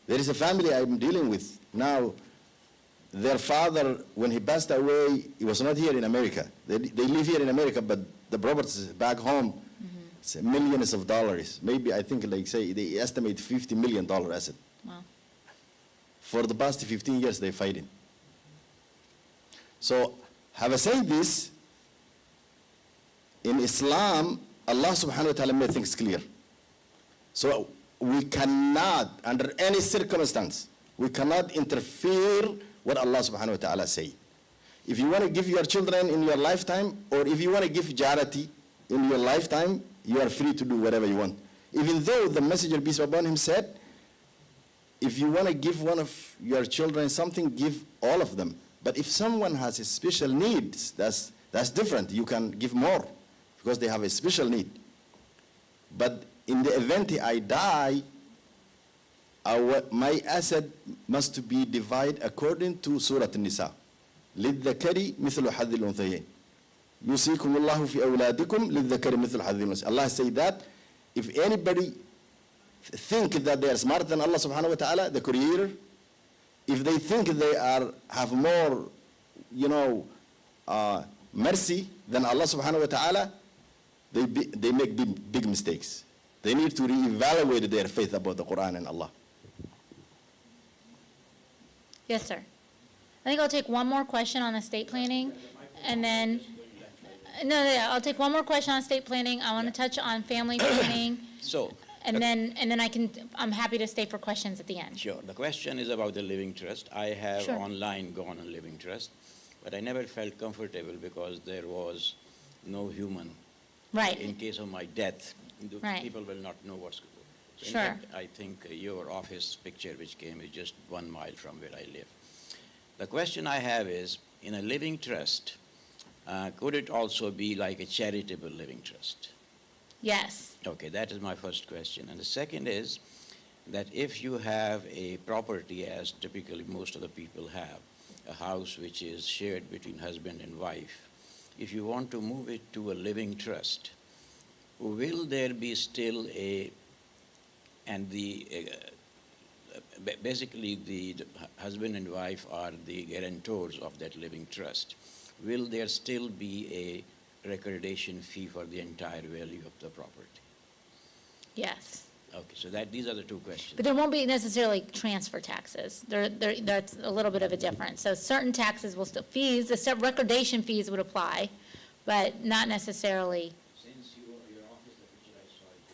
There is a family I'm dealing with now. Their father, when he passed away, he was not here in America. They live here in America, but the properties back home, it's millions of dollars. Maybe I think, they estimate $50 million asset. Wow. For the past 15 years, they're fighting. So, have I said this? In Islam, Allah subhanahu wa ta'ala made things clear. So, we cannot, under any circumstance, we cannot interfere what Allah subhanahu wa ta'ala say. If you want to give your children in your lifetime, or if you want to give charity in your lifetime, you are free to do whatever you want. Even though the Messenger, peace be upon him, said, if you want to give one of your children something, give all of them. But if someone has a special needs, that's different. You can give more because they have a special need. But in the event I die, my asset must be divided according to Surah An-Nisa. للذكر مثل حظ الأنثيين. يوصيكم الله في أولادكم للذكر مثل حظ الأنثيين. Allah said that if anybody think that they are smarter than Allah subhanahu wa ta'ala, the creator, if they think they have more, mercy than Allah subhanahu wa ta'ala, they make big mistakes. They need to reevaluate their faith about the Quran and Allah. Yes, sir. I think I'll take one more question on estate planning, and then, I'll take one more question on estate planning. I want to touch on family planning. So, And then I'm happy to stay for questions at the end. sure, the question is about the living trust. I have Sure. online gone on living trust, but I never felt comfortable because there was no human. Right. In case of my death, the Right. people will not know what's going on. So in Sure. fact, I think your office picture which came is just 1 mile from where I live. The question I have is, in a living trust, could it also be like a charitable living trust? Yes. Okay, that is my first question. And the second is that if you have a property, as typically most of the people have, a house which is shared between husband and wife, if you want to move it to a living trust, will there be still basically the husband and wife are the guarantors of that living trust. Will there still be a recordation fee for the entire value of the property? Yes. Okay, so these are the two questions. But there won't be necessarily transfer taxes. That's a little bit of a difference. So certain taxes will still, the recordation fees would apply, but not necessarily. Since your office, the picture I saw, is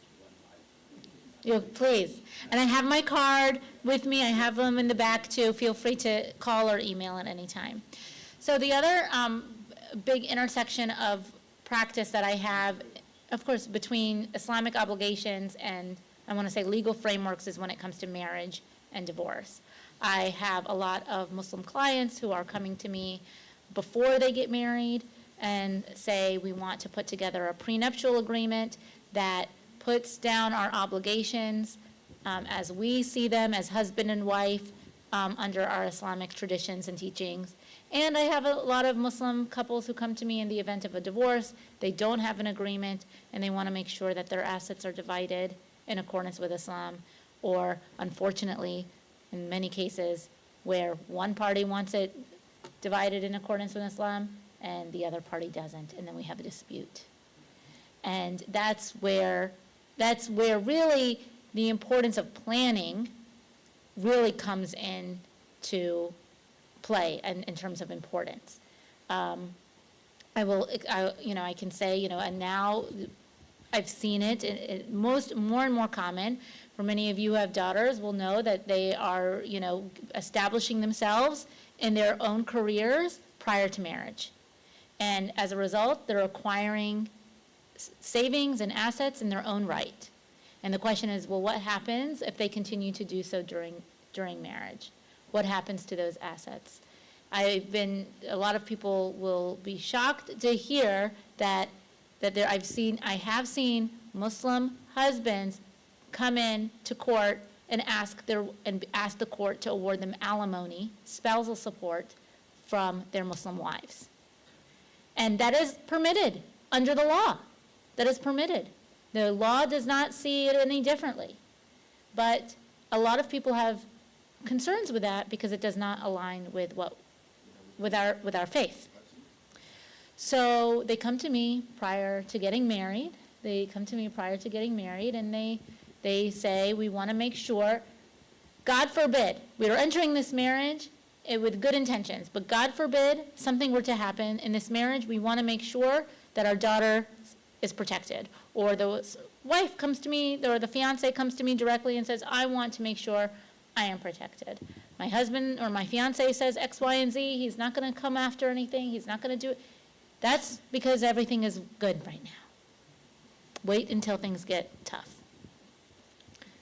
1 mile. Please. And I have my card with me. I have them in the back too. Feel free to call or email at any time. So the other big intersection of practice that I have, of course, between Islamic obligations and I want to say legal frameworks is when it comes to marriage and divorce. I have a lot of Muslim clients who are coming to me before they get married and say we want to put together a prenuptial agreement that puts down our obligations as we see them as husband and wife under our Islamic traditions and teachings. And I have a lot of Muslim couples who come to me in the event of a divorce. They don't have an agreement and they want to make sure that their assets are divided in accordance with Islam, or unfortunately, in many cases, where one party wants it divided in accordance with Islam and the other party doesn't, and then we have a dispute. And that's where really the importance of planning really comes into play in terms of importance. I can say, and now I've seen it more and more common. For many of you who have daughters will know that they are, establishing themselves in their own careers prior to marriage. And as a result, they're acquiring savings and assets in their own right. And the question is, well, what happens if they continue to do so during marriage? What happens to those assets? A lot of people will be shocked to hear that I have seen Muslim husbands come in to court and ask the court to award them alimony, spousal support, from their Muslim wives. And that is permitted under the law. That is permitted. The law does not see it any differently. But a lot of people have concerns with that because it does not align with our faith. So they come to me prior to getting married. And they say, we want to make sure, God forbid, we are entering this marriage with good intentions, but God forbid something were to happen in this marriage, we want to make sure that our daughter is protected. Or the wife comes to me, or the fiance comes to me directly and says, I want to make sure I am protected. My husband or my fiance says X, Y, and Z. He's not going to come after anything. He's not going to do it. That's because everything is good right now. Wait until things get tough.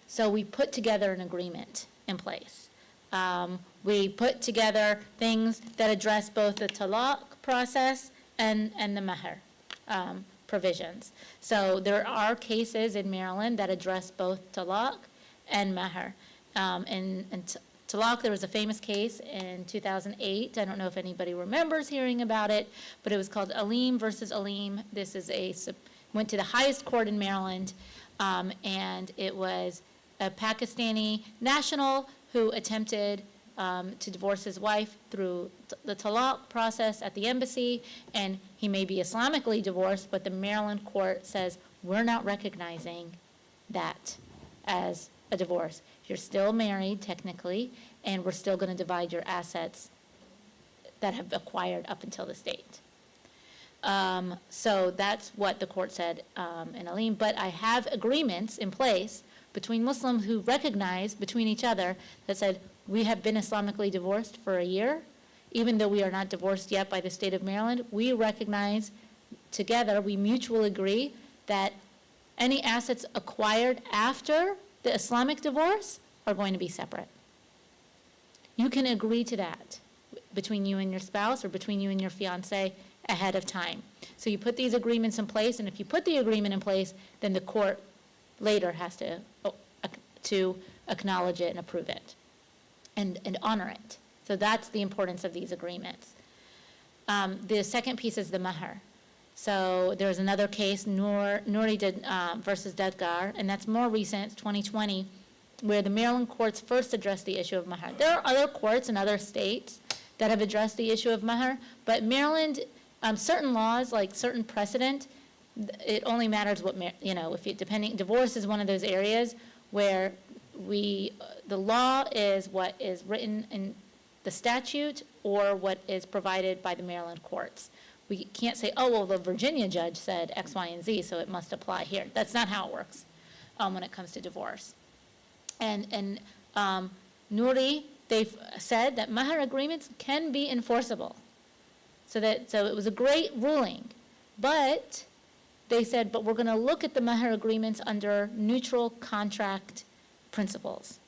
So we put together an agreement in place. We put together things that address both the talaq process and the mahr provisions. So there are cases in Maryland that address both talaq and mahr. In talaq, there was a famous case in 2008. I don't know if anybody remembers hearing about it, but it was called Aleem versus Aleem. This is went to the highest court in Maryland, and it was a Pakistani national who attempted to divorce his wife through the talaq process at the embassy, and he may be Islamically divorced, but the Maryland court says, we're not recognizing that as a divorce. You're still married technically, and we're still going to divide your assets that have acquired up until this date. So that's what the court said in Aleem. But I have agreements in place between Muslims who recognize between each other that said, we have been Islamically divorced for a year. Even though we are not divorced yet by the state of Maryland, we recognize together, we mutually agree that any assets acquired after the Islamic divorce are going to be separate. You can agree to that between you and your spouse or between you and your fiance ahead of time. So you put these agreements in place, and if you put the agreement in place, then the court later has to acknowledge it and approve it and honor it. So that's the importance of these agreements. The second piece is the mahr. So there's another case, Nouri versus Dadgar, and that's more recent, 2020, where the Maryland courts first addressed the issue of mahr. There are other courts in other states that have addressed the issue of mahr, but Maryland, certain laws, like certain precedent, it only matters what, divorce is one of those areas where the law is what is written in the statute or what is provided by the Maryland courts. We can't say, oh, well, the Virginia judge said X, Y, and Z, so it must apply here. That's not how it works when it comes to divorce. And Nouri, they've said that mahr agreements can be enforceable. So it was a great ruling. But they said, but we're going to look at the mahr agreements under neutral contract principles.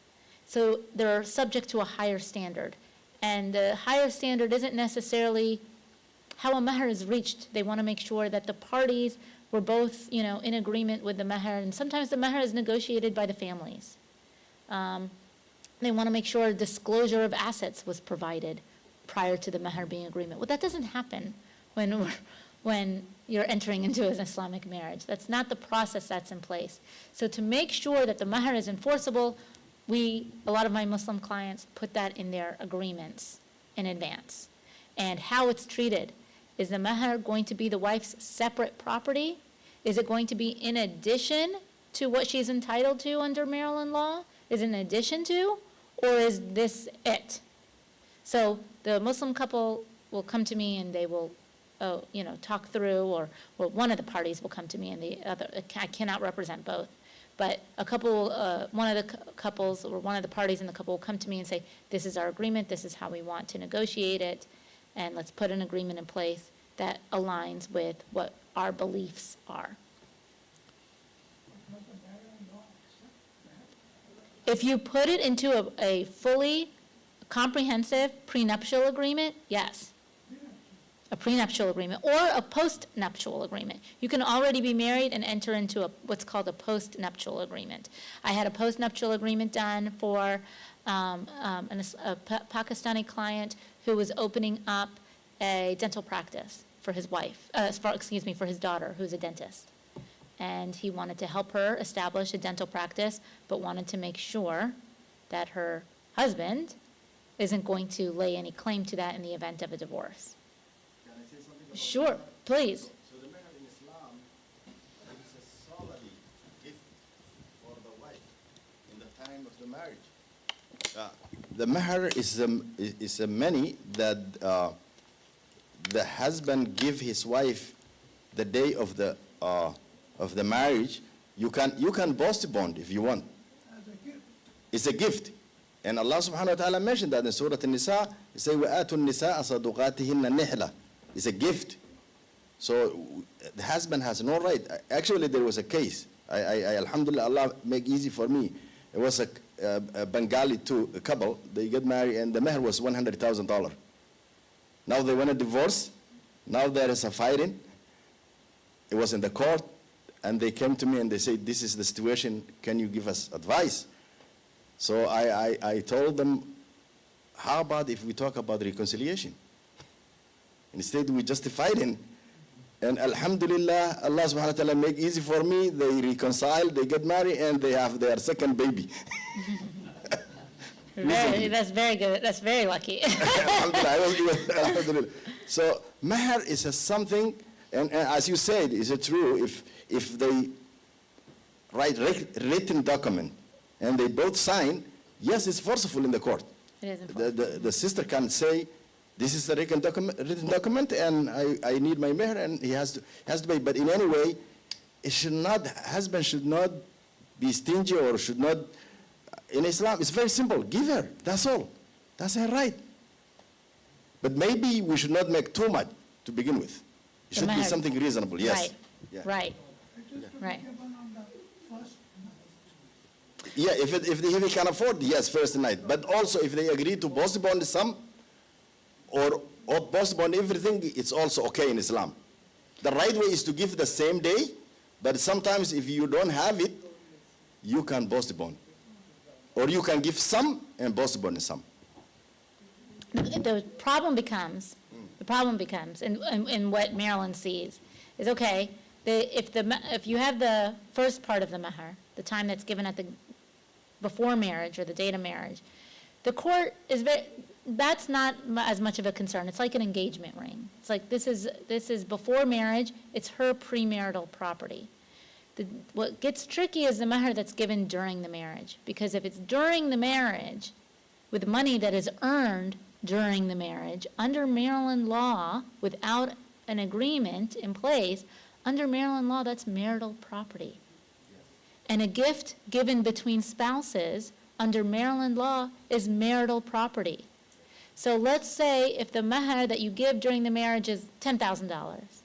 So they're subject to a higher standard. And the higher standard isn't necessarily how a mahr is reached. They want to make sure that the parties were both, in agreement with the mahr. And sometimes the mahr is negotiated by the families. They want to make sure disclosure of assets was provided prior to the mahr being agreement. Well, that doesn't happen when you're entering into an Islamic marriage. That's not the process that's in place. So to make sure that the mahr is enforceable, a lot of my Muslim clients put that in their agreements in advance. And how it's treated. Is the mahr going to be the wife's separate property? Is it going to be in addition to what she's entitled to under Maryland law? Is it in addition to? Or is this it? So the Muslim couple will come to me and they will talk through, or one of the parties will come to me and the other, I cannot represent both. But one of the couples or one of the parties in the couple will come to me and say, this is our agreement, this is how we want to negotiate it, and let's put an agreement in place that aligns with what our beliefs are. If you put it into a fully comprehensive prenuptial agreement, yes. A prenuptial agreement or a postnuptial agreement. You can already be married and enter into what's called a postnuptial agreement. I had a postnuptial agreement done for a Pakistani client who was opening up a dental practice for his wife, for his daughter, who's a dentist. And he wanted to help her establish a dental practice, but wanted to make sure that her husband isn't going to lay any claim to that in the event of a divorce. Can I say something about Sure, mahr? please. So the mahr in Islam is a solely gift for the wife in the time of the marriage. The mahr is a money that the husband give his wife the day of the marriage. You can postpone if you want. It's a gift. And Allah subhanahu wa ta'ala mentioned that in Surah An-Nisa. He said, وَآتُوا النِّسَاءَ صَدُقَاتِهِنَّ نِحْلَةً. It's a gift. So the husband has no right. Actually, there was a case. Alhamdulillah, Allah make easy for me. It was a Bengali a couple. They get married, and the meher was $100,000. Now they want a divorce. Now there is a fighting. It was in the court, and they came to me and they said, "This is the situation. Can you give us advice?" So I told them, "How about if we talk about reconciliation? Instead, we just fighting." And alhamdulillah, Allah subhanahu wa ta'ala make easy for me. They reconcile, they get married, and they have their second baby. That's very good. That's very lucky. Alhamdulillah, alhamdulillah. So mahar is something, and as you said, is it true? If they write written document and they both sign, yes, it's forceful in the court. It is important. The sister can say, "This is the written document, and I need my meher," and he has to pay. But in any way, it should not, husband should not be stingy or should not. In Islam, it's very simple. Give her. That's all. That's her right. But maybe we should not make too much to begin with. It should be meher. something reasonable. Yes. Right. Yeah. Right. It is to be Right. given on the first night. Yeah. If they can afford, yes, first night. But also, if they agree to postpone some or postpone everything, it's also okay in Islam. The right way is to give the same day, but sometimes if you don't have it, you can postpone. Or you can give some and postpone some. The problem becomes, and what Maryland sees, is okay, if you have the first part of the mahar, the time that's given at the, before marriage or the date of marriage, the court is that's not as much of a concern. It's like an engagement ring. It's like this is before marriage, it's her premarital property. What gets tricky is the mahar that's given during the marriage, because if it's during the marriage, with money that is earned during the marriage, under Maryland law, without an agreement in place, under Maryland law, that's marital property. And a gift given between spouses, under Maryland law, is marital property. So let's say if the mahar that you give during the marriage is $10,000,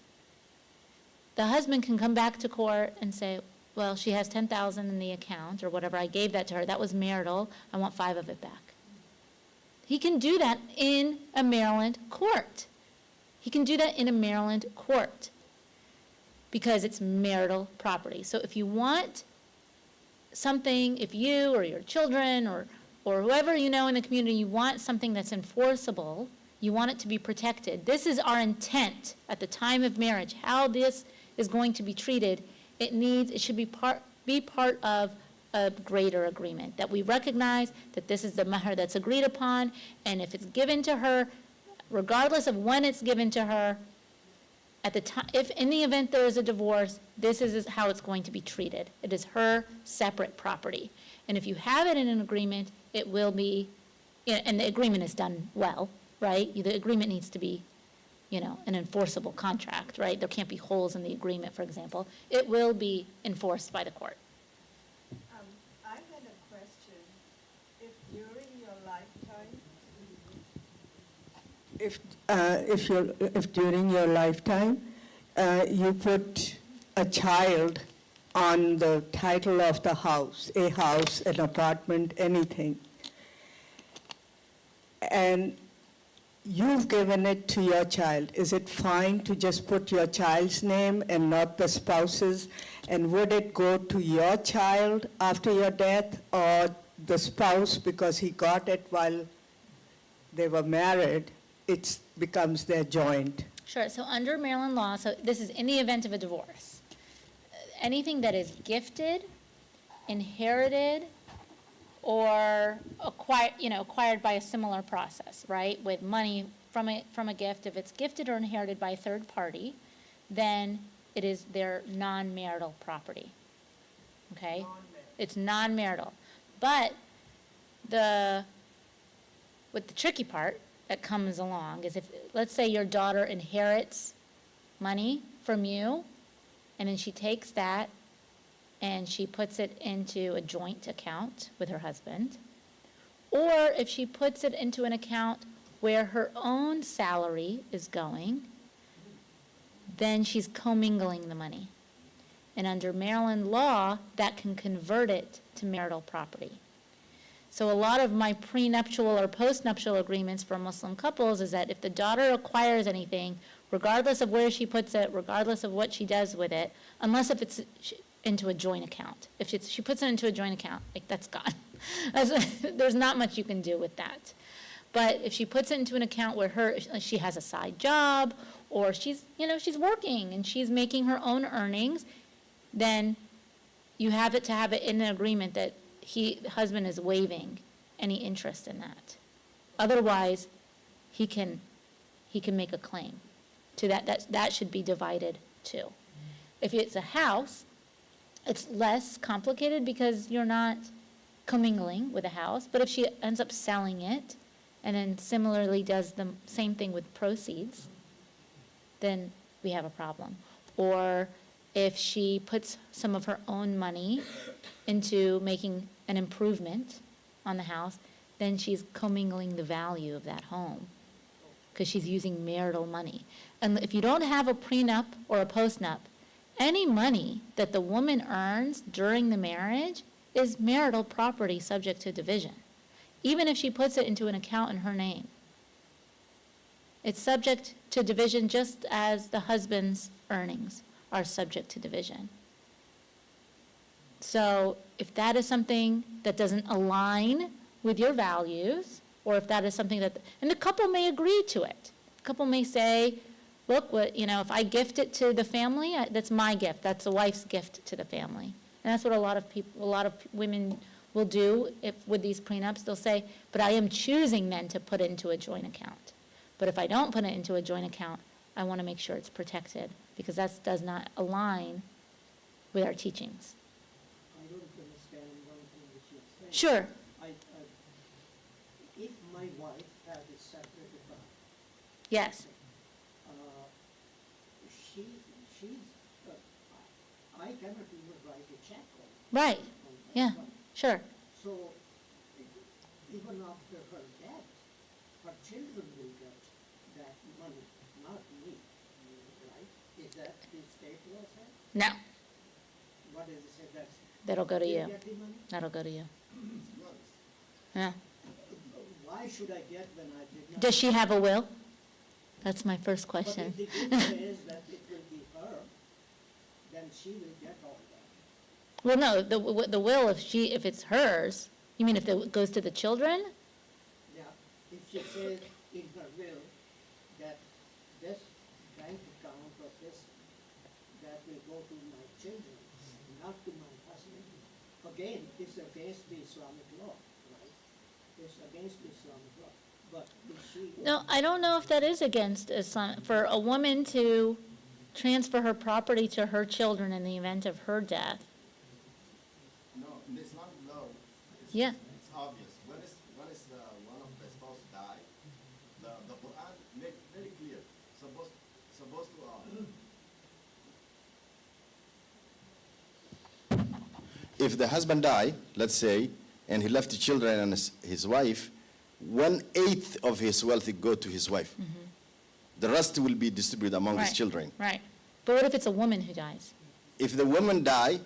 the husband can come back to court and say, well, she has $10,000 in the account or whatever, I gave that to her, that was marital, I want 5 of it back. He can do that in a Maryland court. He can do that in a Maryland court because it's marital property. So if you want something, if you or your children or whoever you know in the community, you want something that's enforceable, you want it to be protected, this is our intent at the time of marriage, how this is going to be treated. It should be part of a greater agreement, that we recognize that this is the mahar that's agreed upon, and if it's given to her, regardless of when it's given to her, at the time, if in the event there is a divorce, this is how it's going to be treated. It is her separate property. And if you have it in an agreement, it will be, and the agreement is done well, right? The agreement needs to be, an enforceable contract, right? There can't be holes in the agreement, for example. It will be enforced by the court. I had a question. If during your lifetime, if during your lifetime you put a child on the title of the house, a house, an apartment, anything, and you've given it to your child, is it fine to just put your child's name and not the spouse's? And would it go to your child after your death, or the spouse, because he got it while they were married, it becomes their joint? Sure, so under Maryland law, so this is in the event of a divorce, anything that is gifted, inherited, or acquired by a similar process, right? With money from a gift, if it's gifted or inherited by a third party, then it is their non-marital property, okay? It's non-marital. But with the tricky part that comes along is if, let's say your daughter inherits money from you, and then she takes that and she puts it into a joint account with her husband, or if she puts it into an account where her own salary is going, then she's commingling the money. And under Maryland law, that can convert it to marital property. So a lot of my prenuptial or postnuptial agreements for Muslim couples is that if the daughter acquires anything, regardless of where she puts it, regardless of what she does with it, unless if it's into a joint account. If she puts it into a joint account, like, that's gone. There's not much you can do with that. But if she puts it into an account where she has a side job, or she's working and she's making her own earnings, then you have to have it in an agreement that the husband is waiving any interest in that. Otherwise, he can make a claim to that. That should be divided too. If it's a house, it's less complicated because you're not commingling with a house. But if she ends up selling it and then similarly does the same thing with proceeds, then we have a problem. Or if she puts some of her own money into making an improvement on the house, then she's commingling the value of that home because she's using marital money. And if you don't have a prenup or a postnup, any money that the woman earns during the marriage is marital property subject to division, even if she puts it into an account in her name. It's subject to division just as the husband's earnings are subject to division. So if that is something that doesn't align with your values, or if that is something that, and the couple may agree to it. The couple may say, look, if I gift it to the family, that's my gift. That's the wife's gift to the family. And that's what a lot of women will do with these prenups. They'll say, but I am choosing then to put it into a joint account. But if I don't put it into a joint account, I want to make sure it's protected because that does not align with our teachings. I don't understand one thing that you're saying. Sure. If my wife has a separate account, Yes. I cannot even write a check on Right. on that Yeah. one. Sure. So even after her death, her children will get that money, not me, right? Is that the state law said? No. What does it say? That'll go to They you. get the money? That'll go to you. Yeah. Why should I get when I did not? Does she have a will? That's my first question. But if the will says that it will be her, then she will get all that. Well, no, the will, if it's hers, you mean if it goes to the children? Yeah, if she says in her will that this bank account or this, that will go to my children, not to my husband. Again, it's against the Islamic law, right? It's against the Islamic law. But if she... No, I don't know if that is against Islam, for a woman to transfer her property to her children in the event of her death. No, in the Islamic law, Yeah. it's obvious. When is one of the spouse die, the Quran make very clear. Supposed to if the husband die, let's say, and he left the children and his wife, 1/8 of his wealth go to his wife. The rest will be distributed among his Right. children. Right. But what if it's a woman who dies? If the woman die,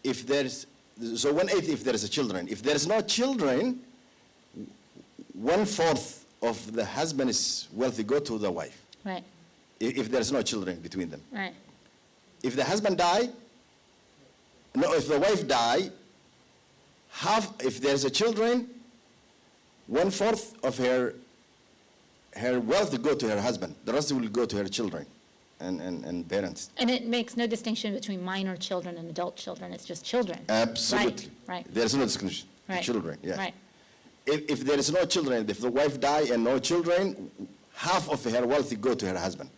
so 1/8 if there is a children. If there is no children, 1/4 of the husband's wealth go to the wife. Right. If there is no children between them. Right. If the husband die, no, if the wife die, half, if there's a children, 1/4 of her wealth will go to her husband. The rest will go to her children and parents. And it makes no distinction between minor children and adult children. It's just children. Absolutely. Right. There's no discrimination. Right. Children, yeah. Right. If there is no children, if the wife die and no children, half of her wealth will go to her husband.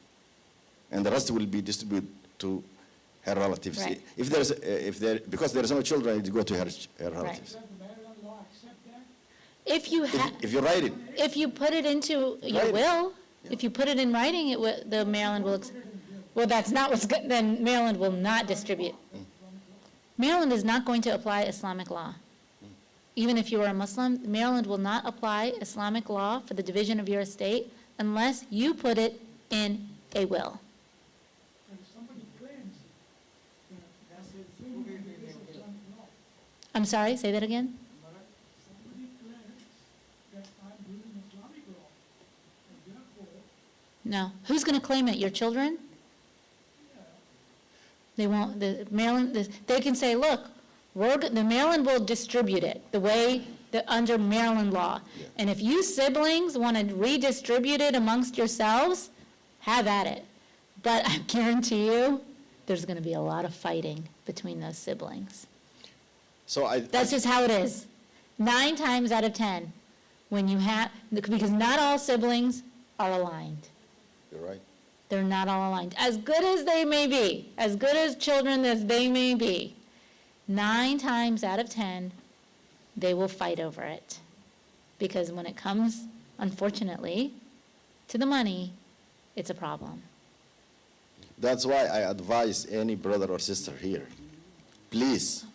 And the rest will be distributed to her relatives. Right. Because there is no children, it go to her relatives. Does the Maryland law accept that? If you If you write it, if you put it into your Write it. will, if you put it in writing, the Maryland will, well, that's not what's good, then Maryland will not distribute. Maryland is not going to apply Islamic law. Even if you are a Muslim, Maryland will not apply Islamic law for the division of your estate unless you put it in a will. And if somebody claims that I'm sorry, say that again? But somebody claims that I'm doing Islamic law, and therefore, No. Who's going to claim it? Your children? They won't, they can say, look, the Maryland will distribute it the way, under Maryland law. And if you siblings want to redistribute it amongst yourselves, have at it. But I guarantee you, there's going to be a lot of fighting between those siblings. So That's just how it is. 9 times out of 10, when you have, because not all siblings are aligned. You're right. They're not all aligned. As good as they may be, as good as children as they may be, 9 times out of 10, they will fight over it. Because when it comes, unfortunately, to the money, it's a problem. That's why I advise any brother or sister here, please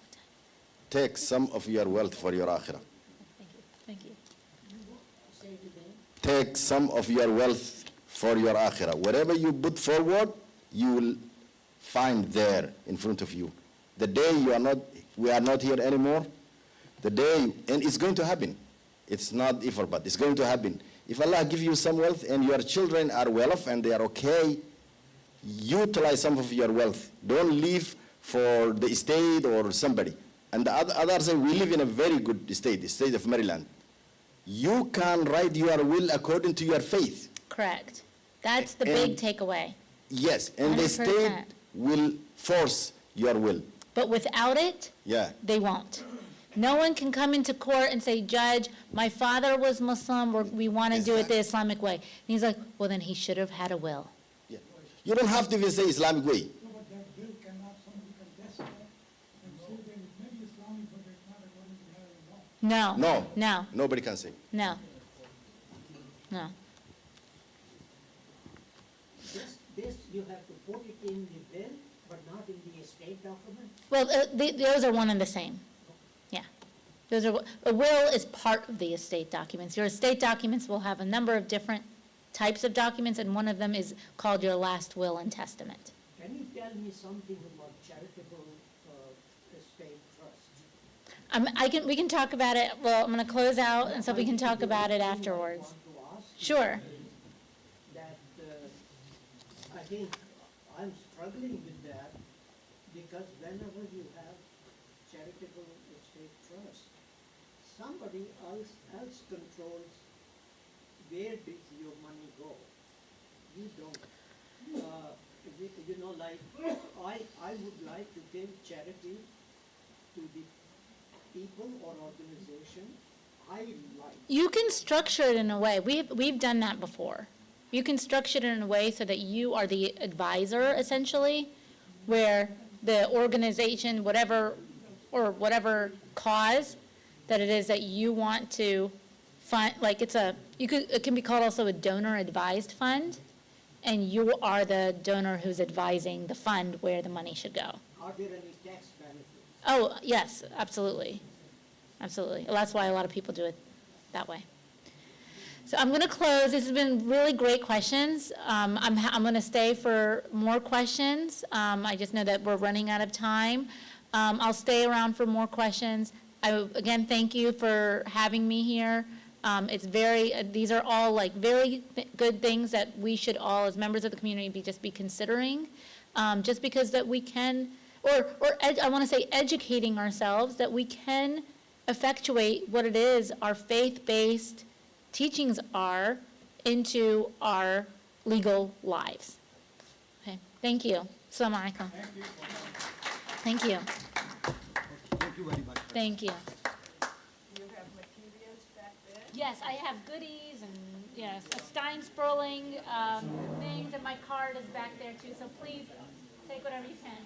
take some of your wealth for your akhirah. Thank you. Say it again. Take some of your wealth for your akhirah. Whatever you put forward, you will find there in front of you. The day we are not here anymore, the day, and it's going to happen. It's not if or but, it's going to happen. If Allah give you some wealth and your children are well off and they are okay, utilize some of your wealth. Don't leave for the estate or somebody. And the other side, we live in a very good state, the state of Maryland. You can write your will according to your faith. Correct. That's the big takeaway. Yes, and the 100%. state will force your will. But without it, Yeah. they won't. No one can come into court and say, Judge, my father was Muslim, we want to do it the Islamic way. And he's like, well, then he should have had a will. Yeah. You don't have to even say Islamic way. no, but that bill cannot, somebody can test that and say that it may be Islamic, but it's not according to Maryland law. No. No. No. Nobody can say. No. No. This, you have to put it in the bill, but not in the estate document? Well, those are one and the same. Yeah. A will is part of the estate documents. Your estate documents will have a number of different types of documents, and one of them is called your last will and testament. Can you tell me something about charitable estate trust? We can talk about it, well, I'm going to close out, and so we can talk about it afterwards. I want to ask you Sure. that I think I'm struggling with that because whenever you have charitable estate trust, somebody else controls where does your money go. You don't. Like I would like to give charity to the people or organization I like. You can structure it in a way, we've done that before. You can structure it in a way so that you are the advisor, essentially, where the organization, whatever cause that it is that you want to fund, like it can be called also a donor advised fund, and you are the donor who's advising the fund where the money should go. Are there any tax benefits? Oh, yes, absolutely. Absolutely. Well, that's why a lot of people do it that way. So I'm going to close. This has been really great questions. I'm going to stay for more questions. I just know that we're running out of time. I'll stay around for more questions. Again, thank you for having me here. These are all like very good things that we should all, as members of the community, be considering, just because that we can, I want to say educating ourselves that we can effectuate what it is our faith-based teachings are into our legal lives. Okay, thank you. Assalamu alaikum. Thank you. Thank you very much. Thank you. You have materials back there? Yes, I have goodies and, yes, a Stein Sperling things, and my card is back there too, so please take whatever you can.